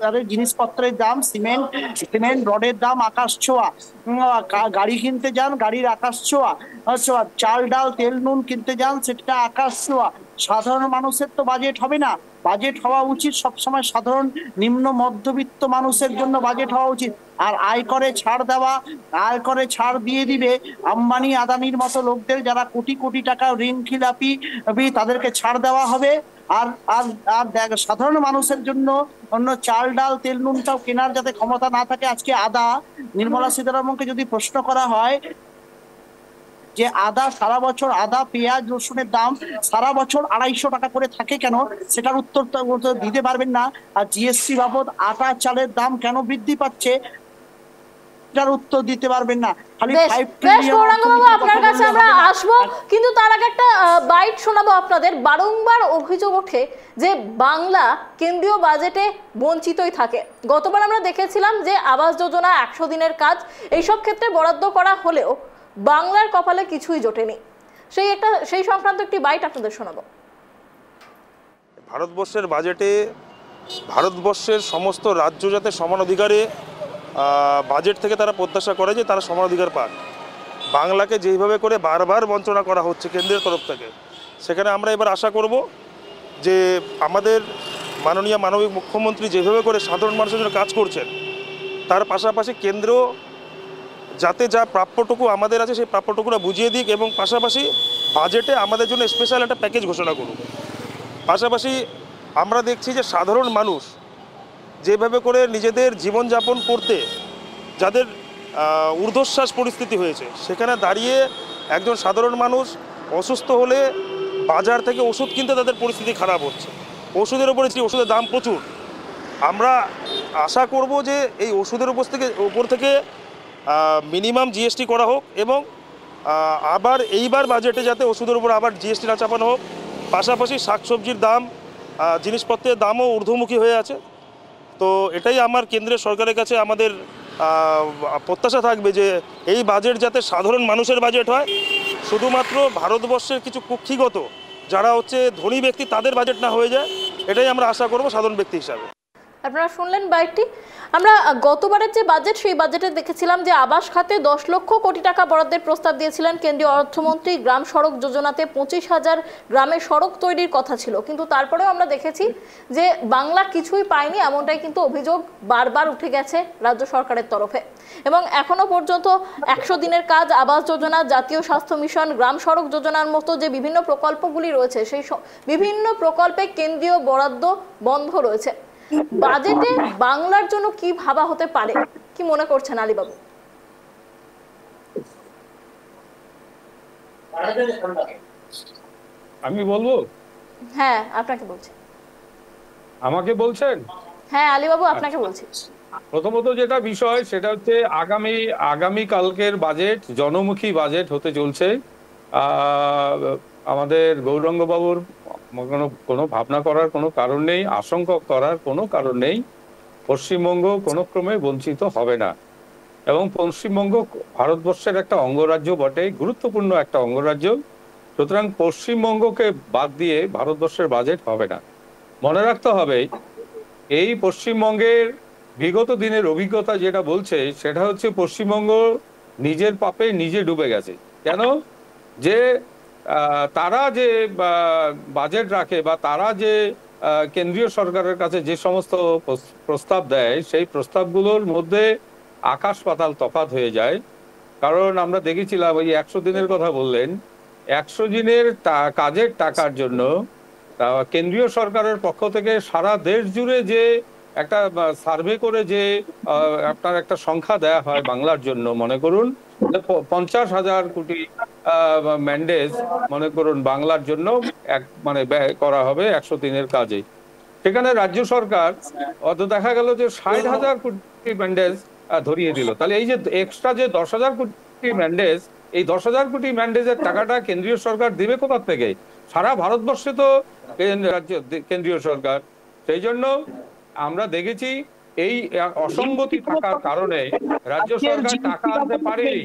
S7: তাদের জিনিসপত্রের দাম, সিমেন্ট রডের দাম আকাশ ছোঁয়া। গাড়ি কিনতে যান, গাড়ির আকাশ ছোঁয়া। চাল ডাল তেল নুন কিনতে যান, সেটা আকাশ ছোঁয়া। সাধারণ মানুষের তো বাজেট হবে না। বাজেট হওয়া উচিত সবসময় সাধারণ নিম্ন মধ্যবিত্ত মানুষের জন্য বাজেট হওয়া উচিত। আর আয়করে ছাড় দিয়ে দিবে আম্বানি আদানির মতো লোকদের, যারা কোটি কোটি টাকা ঋণ খিলাপি, তাদেরকে ছাড় দেওয়া হবে। আর সাধারণ মানুষের জন্য অন্য চাল ডাল তেল নুনটাও কেনার যাতে ক্ষমতা না থাকে। আজকে নির্মলা সীতারামনকে যদি প্রশ্ন করা হয় যে সারা বছর পেঁয়াজ রসুনের দাম সারা বছর 250 টাকা করে থাকে কেন, সেটার উত্তর দিতে পারবেন না। আর জিএসটি বাবদ আটা চালের দাম কেন বৃদ্ধি পাচ্ছে, উত্তর দিতে পারবেন না।
S1: আপনার কাছে আমরা আসবো, কিন্তু তার আগে একটা বাইট শোনাবো আপনাদের। বারংবার অভিযোগ ওঠে যে বাংলা কেন্দ্রীয় বাজেটে বঞ্চিতই থাকে। গতবার আমরা দেখেছিলাম যে আবাস যোজনা, 100 দিনের কাজ, এইসব ক্ষেত্রে বরাদ্দ করা হলেও বাংলার কপালে কিছুই জোটেনি। সেই সংক্রান্ত একটি বাইট আপনাদের শোনাবো।
S3: ভারতবর্ষের বাজেটে ভারতবর্ষের সমস্ত রাজ্য যাতে সমান অধিকারে বাজেট থেকে তারা প্রত্যাশা করে যে তারা সমান অধিকার পাক। বাংলাকে যেইভাবে করে বারবার বঞ্চনা করা হচ্ছে কেন্দ্রের তরফ থেকে, সেখানে আমরা এবার আশা করব যে আমাদের মাননীয় মানবিক মুখ্যমন্ত্রী যেভাবে করে সাধারণ মানুষের জন্য কাজ করছেন, তার পাশাপাশি কেন্দ্র যাতে যা প্রাপ্যটুকু আমাদের আছে সেই প্রাপ্যটুকুটা বুঝিয়ে দিক, এবং পাশাপাশি বাজেটে আমাদের জন্য স্পেশাল একটা প্যাকেজ ঘোষণা করুক। পাশাপাশি আমরা দেখছি যে সাধারণ মানুষ যেভাবে করে নিজেদের জীবনযাপন করতে যাদের ঊর্ধ্বশ্বাস পরিস্থিতি হয়েছে, সেখানে দাঁড়িয়ে একজন সাধারণ মানুষ অসুস্থ হলে বাজার থেকে ওষুধ কিনতে তাদের পরিস্থিতি খারাপ হচ্ছে। ওষুধের ওষুধের দাম প্রচুর। আমরা আশা করব যে এই ওষুধের উপর থেকে মিনিমাম জিএসটি করা হোক, এবং আবার এইবার বাজেটে যাতে ওষুধের উপর আবার জিএসটি না চাপানো হোক। পাশাপাশি শাকসবজির দাম, জিনিসপত্রের দামও ঊর্ধ্বমুখী হয়ে আছে। তো এটাই আমার কেন্দ্রের সরকারের কাছে আমাদের প্রত্যাশা থাকবে যে এই বাজেট যাতে সাধারণ মানুষের বাজেট হয়, শুধুমাত্র ভারতবর্ষের কিছু কুক্ষিগত যারা ধনী ব্যক্তি তাদের বাজেট না হয়ে যায়। এটাই আমরা আশা করব সাধারণ ব্যক্তি হিসাবে।
S1: আপনারা শুনলেন বাইকটি। আমরা গতবারের যে বাজেট, সেই বাজেটে দেখেছিলাম যে আবাস খাতে 10 লক্ষ কোটি টাকা বরাদ্দের প্রস্তাব দিয়েছিলেন কেন্দ্রীয় অর্থমন্ত্রী। গ্রাম সড়ক যোজনাতে 25,000 গ্রামে সড়ক তৈরির কথা ছিল, কিন্তু তারপরেও আমরা দেখেছি যে বাংলা কিছুই পায়নি, এমনটাই কিন্তু অভিযোগ বারবার উঠে গেছে রাজ্য সরকারের তরফে। এবং এখনো পর্যন্ত 100 দিনের কাজ, আবাস যোজনা, জাতীয় স্বাস্থ্য মিশন, গ্রাম সড়ক যোজনার মতো যে বিভিন্ন প্রকল্পগুলি রয়েছে, সেই বিভিন্ন প্রকল্পে কেন্দ্রীয় বরাদ্দ বন্ধ রয়েছে। বাজেটে বাংলার জন্য কি ভাবা হতে পারে, কি মনে করছেন আলীবাবু?
S6: আমি বলবো?
S1: হ্যাঁ, আপনাকে বলছি।
S6: আমাকে বলছেন?
S1: হ্যাঁ আলীবাবু, আপনাকে বলছি।
S6: প্রথমত যেটা বিষয় সেটা হচ্ছে আগামী কালকের বাজেট জনমুখী বাজেট হতে চলছে। আমাদের গৌরাঙ্গ বাবুর কোনো ভাবনা করার কোনো কারণ নেই, আশঙ্কা করার কোনো কারণ নেই। পশ্চিমবঙ্গ কোনো ক্রমে বঞ্চিত হবে না, এবং পশ্চিমবঙ্গ ভারতবর্ষের একটা অঙ্গরাজ্য বটে, গুরুত্বপূর্ণ একটা অঙ্গরাজ্য। সুতরাং পশ্চিমবঙ্গকে বাদ দিয়ে ভারতবর্ষের বাজেট হবে না। মনে রাখতে হবে, এই পশ্চিমবঙ্গের বিগত দিনের অভিজ্ঞতা যেটা বলছে সেটা হচ্ছে পশ্চিমবঙ্গ নিজের পাপে নিজে ডুবে গেছে। কেন? যে তারা যে বাজেট রাখে বা তারা যে কেন্দ্রীয় সরকারের কাছে যে সমস্ত প্রস্তাব দেয়, সেই প্রস্তাবগুলোর মধ্যে আকাশ পাতাল তফাৎ হয়ে যায়। কারণ আমরা দেখেছিলাম, ওই 100 দিনের কথা বললেন, 100 দিনের কাজের টাকার জন্য কেন্দ্রীয় সরকারের পক্ষ থেকে সারা দেশ জুড়ে যে একটা সার্ভে করে যে আপনার একটা সংখ্যা দেয়া হয় বাংলার জন্য, মনে করুন 50,000 কোটি ম্যান্ডেজ মনে করুন বাংলার জন্য মানে ব্যয় করা হবে 100 দিনের কাজে। সেখানে রাজ্য সরকার দেখা গেল যে 60,000 কোটি ম্যান্ডেজ ধরিয়ে দিল। তাহলে এই যে এক্সট্রা যে 10,000 কোটি ম্যান্ডেজ, এই 10,000 কোটি ম্যান্ডেজের টাকাটা কেন্দ্রীয় সরকার দিবে কোথা থেকে? সারা ভারতবর্ষে তো কেন্দ্রীয় সরকার। সেই জন্য আমরা দেখেছি এই অসঙ্গতি থাকার কারণে রাজ্য সরকার টাকা আনতে পারেনি।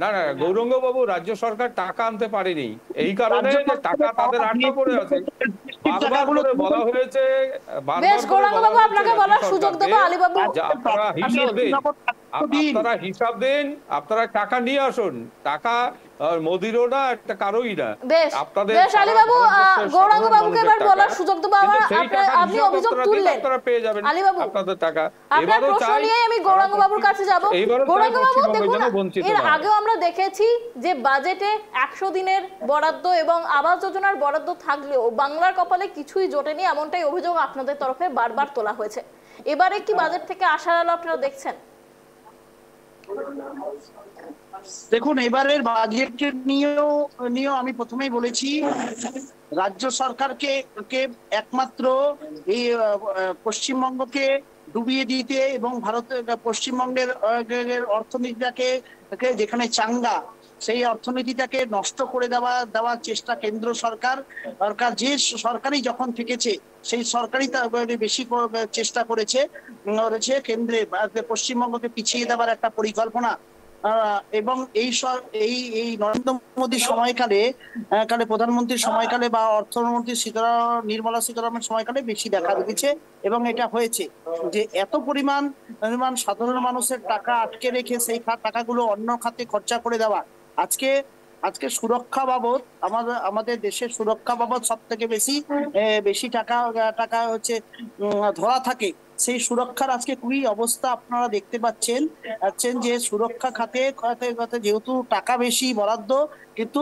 S6: না না গৌরাঙ্গ বাবু, রাজ্য সরকার টাকা আনতে পারেনি এই কারণে যে টাকা তাদের আটকা পড়ে আছে। বারবার করে বলা হয়েছে,
S1: বেশ গৌরাঙ্গ বাবু, আপনাকে বলার সুযোগ দেব। আলীবাবু,
S6: আপনারা হিসাব দিন, আপনারা টাকা নিয়ে আসুন। টাকা মোদিরও না, একটা কারোই না।
S1: আপনাদের আলীবাবু, গৌরাঙ্গ বাবুকে এবার বলার সুযোগ দেব। আপনি অভিযোগ তুললেন,
S6: আপনারা পেয়ে যাবেন আপনাদের টাকা।
S1: আপনার প্রশ্ন নিয়ে আমি গৌরাঙ্গ বাবুর কাছে যাব। গৌরাঙ্গ বাবু, দেখুন এর আগেও আমরা দেখেছি যে বাজেটে 100 দিনের বরাদ্দ এবং আবাস যোজনার বরাদ্দ থাকলেও বাংলার কপালে কিছুই জোটেনি, এমনটাই অভিযোগ আপনাদের তরফে বারবার তোলা হয়েছে। এবারে কি বাজেট থেকে আশার আলো আপনারা দেখছেন?
S7: দেখুন, এবারের বাজেট নিয়েও আমি প্রথমেই বলেছি, রাজ্য সরকারকে একমাত্র এই পশ্চিমবঙ্গকে ডুবিয়ে দিতে এবং পশ্চিমবঙ্গের অর্থনীতিটাকে যেখানে চাঙ্গা, সেই অর্থনীতিটাকে নষ্ট করে দেওয়ার চেষ্টা কেন্দ্র সরকার যে সরকারই যখন থেকেছে সেই সরকারই বেশি চেষ্টা করেছে কেন্দ্রে পশ্চিমবঙ্গকে পিছিয়ে দেওয়ার একটা পরিকল্পনা। এবং এই নরেন্দ্র মোদীর সময়কালে প্রধানমন্ত্রীর সময়কালে বা অর্থমন্ত্রী নির্মলা সীতারামনের সময়কালে বেশি দেখা গেছে। এবং এটা হয়েছে যে এত পরিমাণ সাধারণ মানুষের টাকা আটকে রেখে সেই টাকাগুলো অন্য খাতে খরচা করে দেওয়া। আজকে সুরক্ষা বাবদ আমাদের দেশের সুরক্ষা বাবদ সব থেকে বেশি টাকা হচ্ছে ধরা থাকে। সেই সুরক্ষার আজকে খুবই অবস্থা আপনারা দেখতে পাচ্ছেন যে সুরক্ষা খাতে যেহেতু টাকা বেশি বরাদ্দ, কিন্তু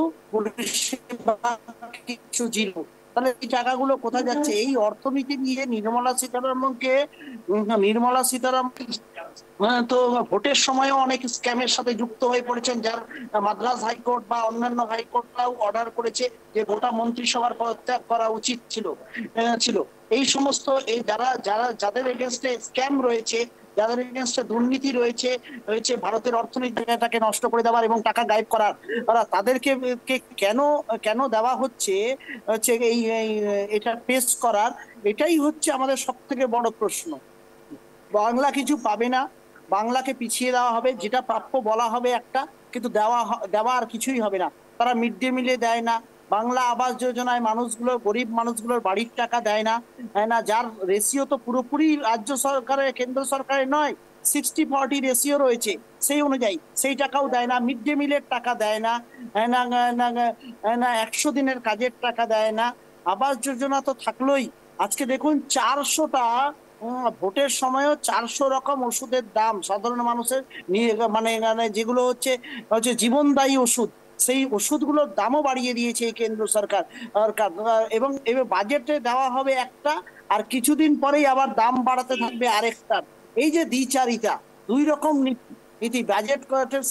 S7: কিছু জিরো। তাহলে এই টাকাগুলো কোথায় যাচ্ছে? এই অর্থনীতি নিয়ে নির্মলা সীতারামন তো ভোটের সময়ও অনেক স্ক্যামের সাথে যুক্ত হয়ে পড়েছেন, যার মাদ্রাজ হাইকোর্ট বা অন্যান্য হাইকোর্টরাও অর্ডার করেছে যে গোটা মন্ত্রিসভার পদত্যাগ করা উচিত ছিল। এই সমস্ত যাদের এগেনস্টে স্ক্যাম রয়েছে, যাদের এগেনস্টে দুর্নীতি রয়েছে ভারতের অর্থনীতিটাকে নষ্ট করে দেওয়ার এবং টাকা গায়েব করার, তাদেরকে কেন দেওয়া হচ্ছে এটা পেশ করার? এটাই হচ্ছে আমাদের সব থেকে বড় প্রশ্ন। বাংলা কিছু পাবে না, বাংলাকে পিছিয়ে দেওয়া হবে, যেটা প্রাপ্য বলা হবে একটা, কিন্তু দেওয়া আর কিছুই হবে না। তারা মিড ডে মিলে দেয় না, বাংলা আবাস যোজনায় মানুষগুলো, গরিব মানুষগুলোর বাড়ির টাকা দেয় না, যার রেশিও তো পুরোপুরি রাজ্য সরকারের, কেন্দ্র সরকারের নয়, 60-40 রেশিও রয়েছে, সেই অনুযায়ী সেই টাকাও দেয় না। মিড ডে মিলের টাকা দেয় না, 100 দিনের কাজের টাকা দেয় না। আবাস যোজনা তো থাকলোই, আজকে দেখুন 400টা ভোটের সময়ও 400 রকম ওষুধের দাম সাধারণ মানুষের নিয়ে, যেগুলো হচ্ছে জীবনদায়ী ওষুধ, সেই ওষুধগুলোর দামও বাড়িয়ে দিয়েছে এই কেন্দ্র সরকার। এবং এবার বাজেটে দেওয়া হবে একটা, আর কিছুদিন পরেই আবার দাম বাড়াতে থাকবে আরেকটা। এই যে দ্বিচারিতা, দুই রকম নীতি, বাজেট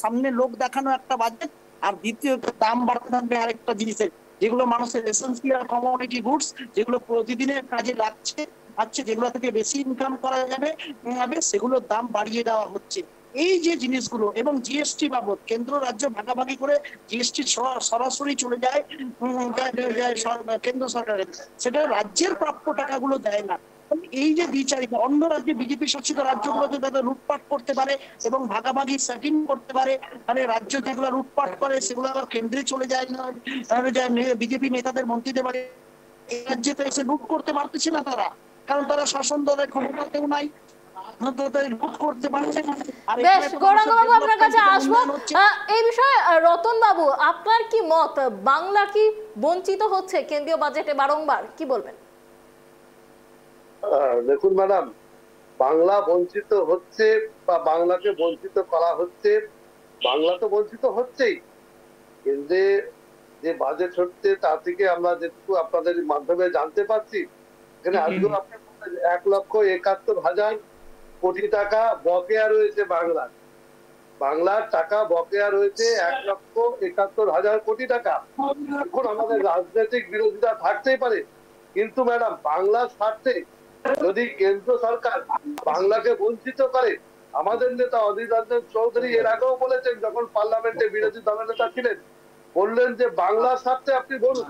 S7: সামনে লোক দেখানো একটা বাজেট, আর দ্বিতীয়ত দাম বাড়াতে থাকবে আরেকটা জিনিসের, যেগুলো মানুষের এসেন্সিয়াল কমোডিটি গুডস, যেগুলো প্রতিদিনের কাজে লাগছে, যেগুলো থেকে বেশি ইনকাম করা যাবে, সেগুলোর দাম বাড়িয়ে দেওয়া হচ্ছে। এই যে জিনিসগুলো, এবং জিএসটি বাবদ কেন্দ্র রাজ্য ভাগাভাগি করে জিএসটি সরাসরি চলে যায় কেন্দ্র সরকারের, সেটা রাজ্যের প্রাপ্য টাকাগুলো দেয় না। এই যে দ্বিচারিতা, অন্য রাজ্যে বিজেপি শাসিত রাজ্যগুলোতে যাতে লুটপাট করতে পারে এবং ভাগাভাগি সেটিং করতে পারে, মানে রাজ্য যেগুলো লুটপাট করে সেগুলো আবার কেন্দ্রে চলে যায় না, বিজেপি নেতাদের মন্ত্রীদের বাড়ি। এই রাজ্যে তো এসে লুট করতে পারতেছে না তারা, কারণ তারা শাসন দলের ক্ষমতাতেও নাই,
S1: বেশ, গৌরাঙ্গ বাবু আপনার কাছে আসবো এই বিষয়ে। রতন বাবু, আপনার কি মত? বাংলা কি বঞ্চিত হচ্ছে কেন্দ্রীয় বাজেটে বারংবার, কি বলবেন?
S5: দেখুন ম্যাডাম, বাংলা বঞ্চিত হচ্ছে বা বাংলাকে বঞ্চিত করা হচ্ছে, বাংলা তো বঞ্চিত হচ্ছেই। কিন্তু যে বাজেট হচ্ছে তা থেকে আমরা যেটুকু আপনাদের মাধ্যমে জানতে পারছি, এখানে আজকেও আপনি 1,71,000 কোটি টাকা বকেয়া রয়েছে বাংলার। বাংলার টাকা বকেয়া রয়েছে 1,71,000 কোটি টাকা। এখন আমাদের রাজনৈতিক বিরোধিতা থাকতেই পারে, কিন্তু ম্যাডাম বাংলার স্বার্থে যদি কেন্দ্র সরকার বাংলাকে বঞ্চিত করে, আমাদের নেতা অধীর রঞ্জন চৌধুরী এর আগেও বলেছেন, যখন পার্লামেন্টে বিরোধী দলের নেতা ছিলেন, বললেন যে বাংলার স্বার্থে আপনি বলুন।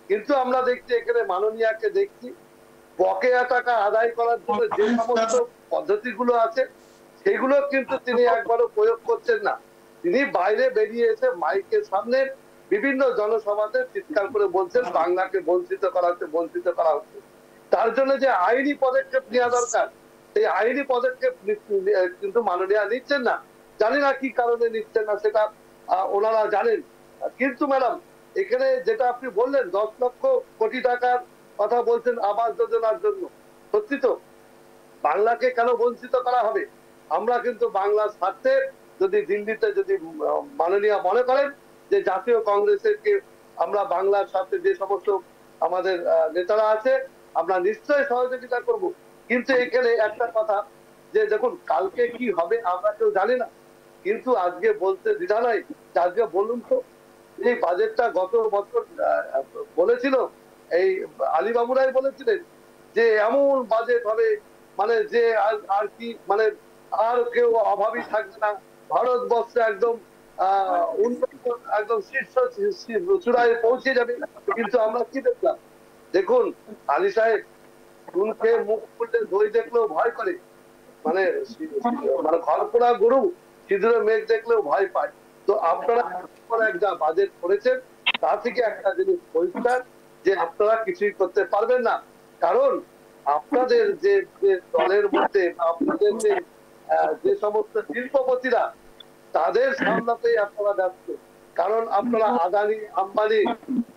S5: কিন্তু আমরা দেখছি এখানে মাননীয়াকে দেখছি বকেয়া টাকা আদায় করার জন্য যে সমস্ত পদ্ধতিগুলো আছে সেগুলো কিন্তু তিনি একবারও প্রয়োগ করছেন না। তিনি বাইরে বেরিয়ে এসে মাইকের সামনে বিভিন্ন জনসভাতে চিৎকার করে বলছেন বাংলাকে বঞ্চিত করা হচ্ছে, বঞ্চিত করা হচ্ছে। তার জন্য যে আইনি পদক্ষেপ নেওয়া দরকার, সেই আইনি পদক্ষেপ কিন্তু মাননীয়া নিচ্ছেন না। জানি না কি কারণে নিচ্ছেন না, সেটা ওনারা জানেন। কিন্তু ম্যাডাম, এখানে যেটা আপনি বললেন 10 লক্ষ কোটি টাকার কথা বলছেন আবাস যোজনার জন্য, সত্যি তো বাংলাকে কেন বঞ্চিত করা হবে? আমরা কিন্তু বাংলার স্বার্থে, যদি দিল্লিতে যদি মাননীয় মনে করেন যে জাতীয় কংগ্রেসকে আমরা বাংলার স্বার্থে যে সমস্ত আমাদের নেতারা আছে, আমরা নিশ্চয়ই সহযোগিতা করব। কিন্তু এখানে একটা কথা, যে দেখুন কালকে কি হবে আমরা কেউ জানি না, কিন্তু আজকে বলতে দ্বিধা নাই। আজকে বলুন তো, এই বাজেটটা গত বছর বলেছিল, এই আলীবাবুরাই বলেছিলেন যে এমন বাজেট হবে, মানে যে আর কি, মানে আর কেউ অভাবী থাকবে না, ভারতবর্ষে একদম উন্নত, একদম শীর্ষ চূড়ায় পৌঁছে যাবে। কিন্তু আমরা কি দেখলাম? দেখুন আলী সাহেব, নুন খেয়ে মুখ খুললে দই দেখলেও ভয় করে, মানে ঘর পোড়া গরু সিঁদুরে মেঘ দেখলেও ভয় পায়। তো আপনারা একটা বাজেট করেছেন, তা থেকে একটা জিনিস পরিষ্কার যে আপনারা কিছুই করতে পারবেন না। কারণ আপনাদের যে দলের মধ্যে আপনাদের যে সমস্ত শিল্পপতিরা, তাদের সামলাতেই আপনারা ব্যস্ত। কারণ আপনারা আদানি আম্বানি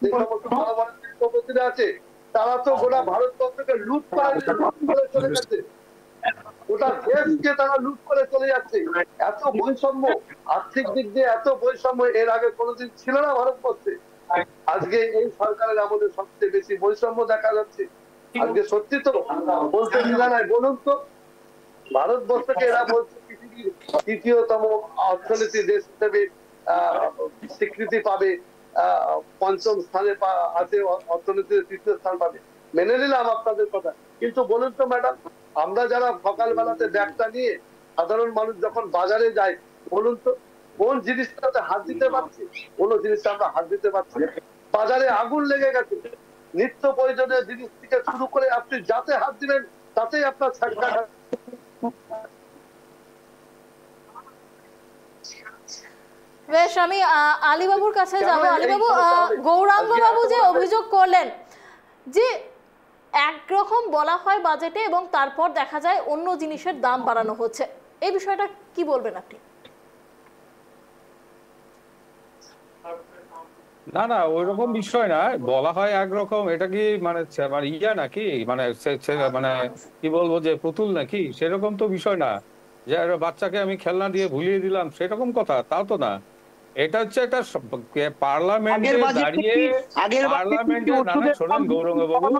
S5: যে সমস্ত বড় বড় শিল্পপতিরা আছে, তারা তো গোটা ভারতবর্ষকে লুট করে চলে গেছে, গোটা দেশকে তারা লুট করে চলে যাচ্ছে। এত বৈষম্য, আর্থিক দিক দিয়ে এত বৈষম্য এর আগে কোনোদিন ছিল না ভারতবর্ষে। আজকে এই সরকারের আমলে সবচেয়ে বেশি বৈষম্য দেখা যাচ্ছে। আজকে সত্যি তো বলতে দ্বিধা নাই, বলুন তো, ভারতবর্ষকে এরা বলছে পৃথিবীর ৩য়তম অর্থনীতি দেশ হিসেবে স্বীকৃতি পাবে, ৫ম স্থানে আছে, অর্থনীতির ৩য় স্থান পাবে। মেনে নিলাম আপনাদের কথা, কিন্তু বলুন তো ম্যাডাম, আমরা যারা সকালবেলাতে ব্যাগটা নিয়ে সাধারণ মানুষ যখন বাজারে যায়, বলুন তো কোন জিনিসটাতে হাত দিতে পারছি? কোন জিনিসটা আমরা হাত দিতে পারছি? বাজারে আগুন লেগে গেছে, নিত্য প্রয়োজনীয় জিনিস থেকে শুরু করে আপনি যাতে হাত দিবেন তাতেই আপনার ছাড়া।
S1: বেশ, আমি আলীবাবুর কাছে যাব। আলীবাবু, গৌরাঙ্গ বাবু যে অভিযোগ করলেন যে একরকম বলা হয় বাজেটে এবং তারপর দেখা যায় অন্য জিনিসের দাম বাড়ানো হচ্ছে, এই বিষয়টা কি বলবেন আপনি?
S6: না না, ওইরকম বিষয় না, বলা হয় একরকম, এটা কি মানে ইয়া নাকি, মানে মানে কি বলবো যে পুতুল নাকি, সেরকম তো বিষয় না যে বাচ্চাকে আমি খেলনা দিয়ে ভুলিয়ে দিলাম, সেরকম কথা তাও তো না। এটা হচ্ছে একটা পার্লামেন্টে দাঁড়িয়ে, পার্লামেন্টে দাঁড়িয়ে, শোনেন গৌরঙ্গ বাবু,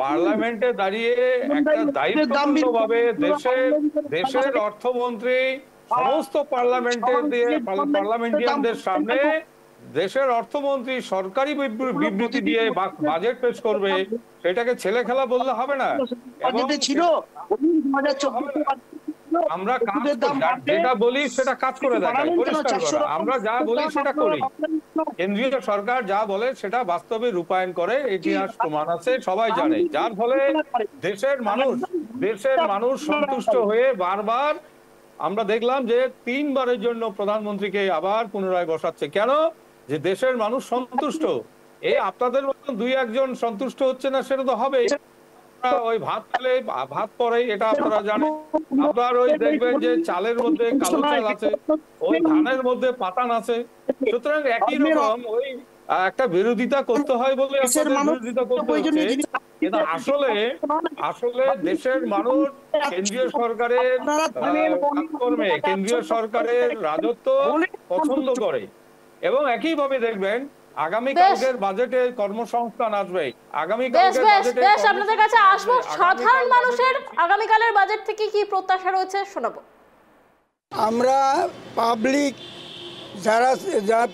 S6: পার্লামেন্টে দাঁড়িয়ে একটা দায়িত্বপূর্ণ ভাবে দেশের অর্থমন্ত্রী সমস্ত পার্লামেন্টারিয়ানদের সামনে দেশের অর্থমন্ত্রী সরকারি বিবৃতি দিয়ে বাজেট পেশ করবে, সেটাকে ছেলে খেলা বললে হবে না। আমরা যেটা বলি সেটা কাজ করে দেখাই, পরিষ্কার করা, আমরা যা বলি সেটা করি। কেন্দ্রীয় সরকার যা বলে সেটা বাস্তবে রূপায়ণ করে, ইতিহাস প্রমাণ আছে, সবাই জানে। যার ফলে দেশের মানুষ সন্তুষ্ট হয়ে বারবার আমরা দেখলাম যে 3 বারের জন্য প্রধানমন্ত্রীকে আবার পুনরায় বসাচ্ছে। কেন? যে দেশের মানুষ সন্তুষ্ট। এই আপনাদের মতন 2-1 জন সন্তুষ্ট হচ্ছে না, সেটা তো হবে। ওই ভাত খেলে ভাত পরে, এটা আপনারা জানেন। আপনার ওই দেখবেন যে চালের মধ্যে কালো চাল আছে, ওই ধানের মধ্যে পাতান আছে। সুতরাং একই রকম ওই একটা বিরোধিতা করতে হয় বলে বিরোধিতা করতে হচ্ছে। কিন্তু আসলে দেশের মানুষ কেন্দ্রীয় সরকারের কর্মে, কেন্দ্রীয় সরকারের রাজত্ব পছন্দ করে। এবং একইভাবে দেখবেন আগামীকালকের বাজেটে কর্মসংস্থান আসবে।
S1: আগামীকালকের বাজেটে আপনাদের কাছে আসবো, সাধারণ মানুষের আগামীকালের বাজেট থেকে কি প্রত্যাশা রয়েছে শোনাবো।
S8: আমরা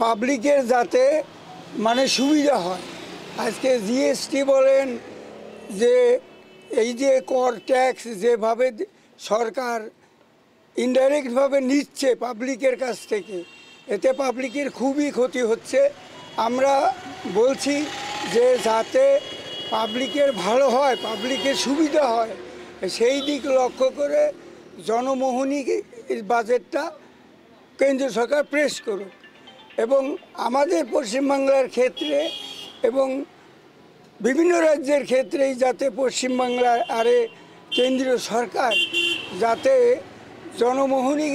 S8: পাবলিকের যাতে মানে সুবিধা হয়, আজকে জিএসটি বলেন, যে এই যে কর ট্যাক্স যেভাবে সরকার ইনডাইরেক্টভাবে নিচ্ছে পাবলিকের কাছ থেকে, এতে পাবলিকের খুবই ক্ষতি হচ্ছে। আমরা বলছি যে যাতে পাবলিকের ভালো হয়, পাবলিকের সুবিধা হয়, সেই দিক লক্ষ্য করে জনমোহনী বাজেটটা কেন্দ্রীয় সরকার পেশ করুক। এবং আমাদের পশ্চিমবাংলার ক্ষেত্রে এবং বিভিন্ন রাজ্যের ক্ষেত্রেই যাতে পশ্চিমবাংলার আরে কেন্দ্রীয় সরকার যাতে জনমোহনী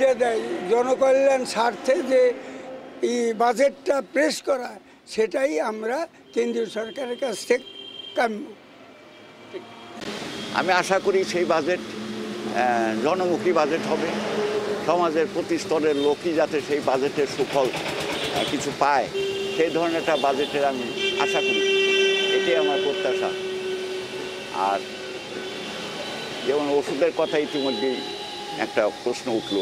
S8: দেয়, জনকল্যাণ স্বার্থে যে এই বাজেটটা পেশ করা, সেটাই আমরা কেন্দ্রীয় সরকারের কাছ থেকে কাম্য।
S9: আমি আশা করি সেই বাজেট জনমুখী বাজেট হবে, সমাজের প্রতি স্তরের লোকই যাতে সেই বাজেটের সুফল কিছু পায়, সেই ধরনের একটা বাজেটের আমি আশা করি, এটাই আমার প্রত্যাশা। আর যেমন ওষুধের কথা ইতিমধ্যেই একটা প্রশ্ন উঠল,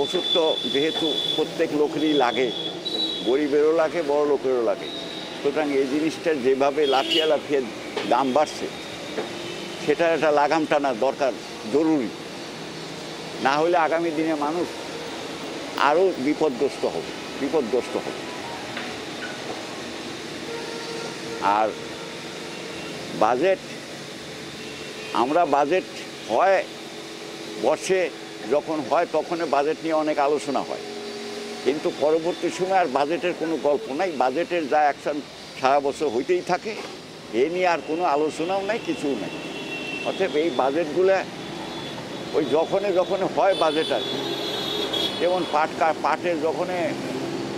S9: ওষুধ তো যেহেতু প্রত্যেক লোকেরই লাগে, গরিবেরও লাগে, বড় লোকেরও লাগে, সুতরাং এই জিনিসটার যেভাবে লাফিয়ে লাফিয়ে দাম বাড়ছে, সেটার একটা লাগাম টানা দরকার, জরুরি। না হলে আগামী দিনে মানুষ আরও বিপদগ্রস্ত হবে। আর বাজেট, আমরা বাজেট হয় বর্ষে যখন হয় তখন বাজেট নিয়ে অনেক আলোচনা হয়, কিন্তু পরবর্তী সময় আর বাজেটের কোনো গল্প নাই। বাজেটের যা অ্যাকশন সারা বছর হইতেই থাকে, এ নিয়ে আর কোনো আলোচনাও নাই, কিছুও নাই। অতএব এই বাজেটগুলো ওই যখন হয় বাজেট আর, যেমন পাটের যখন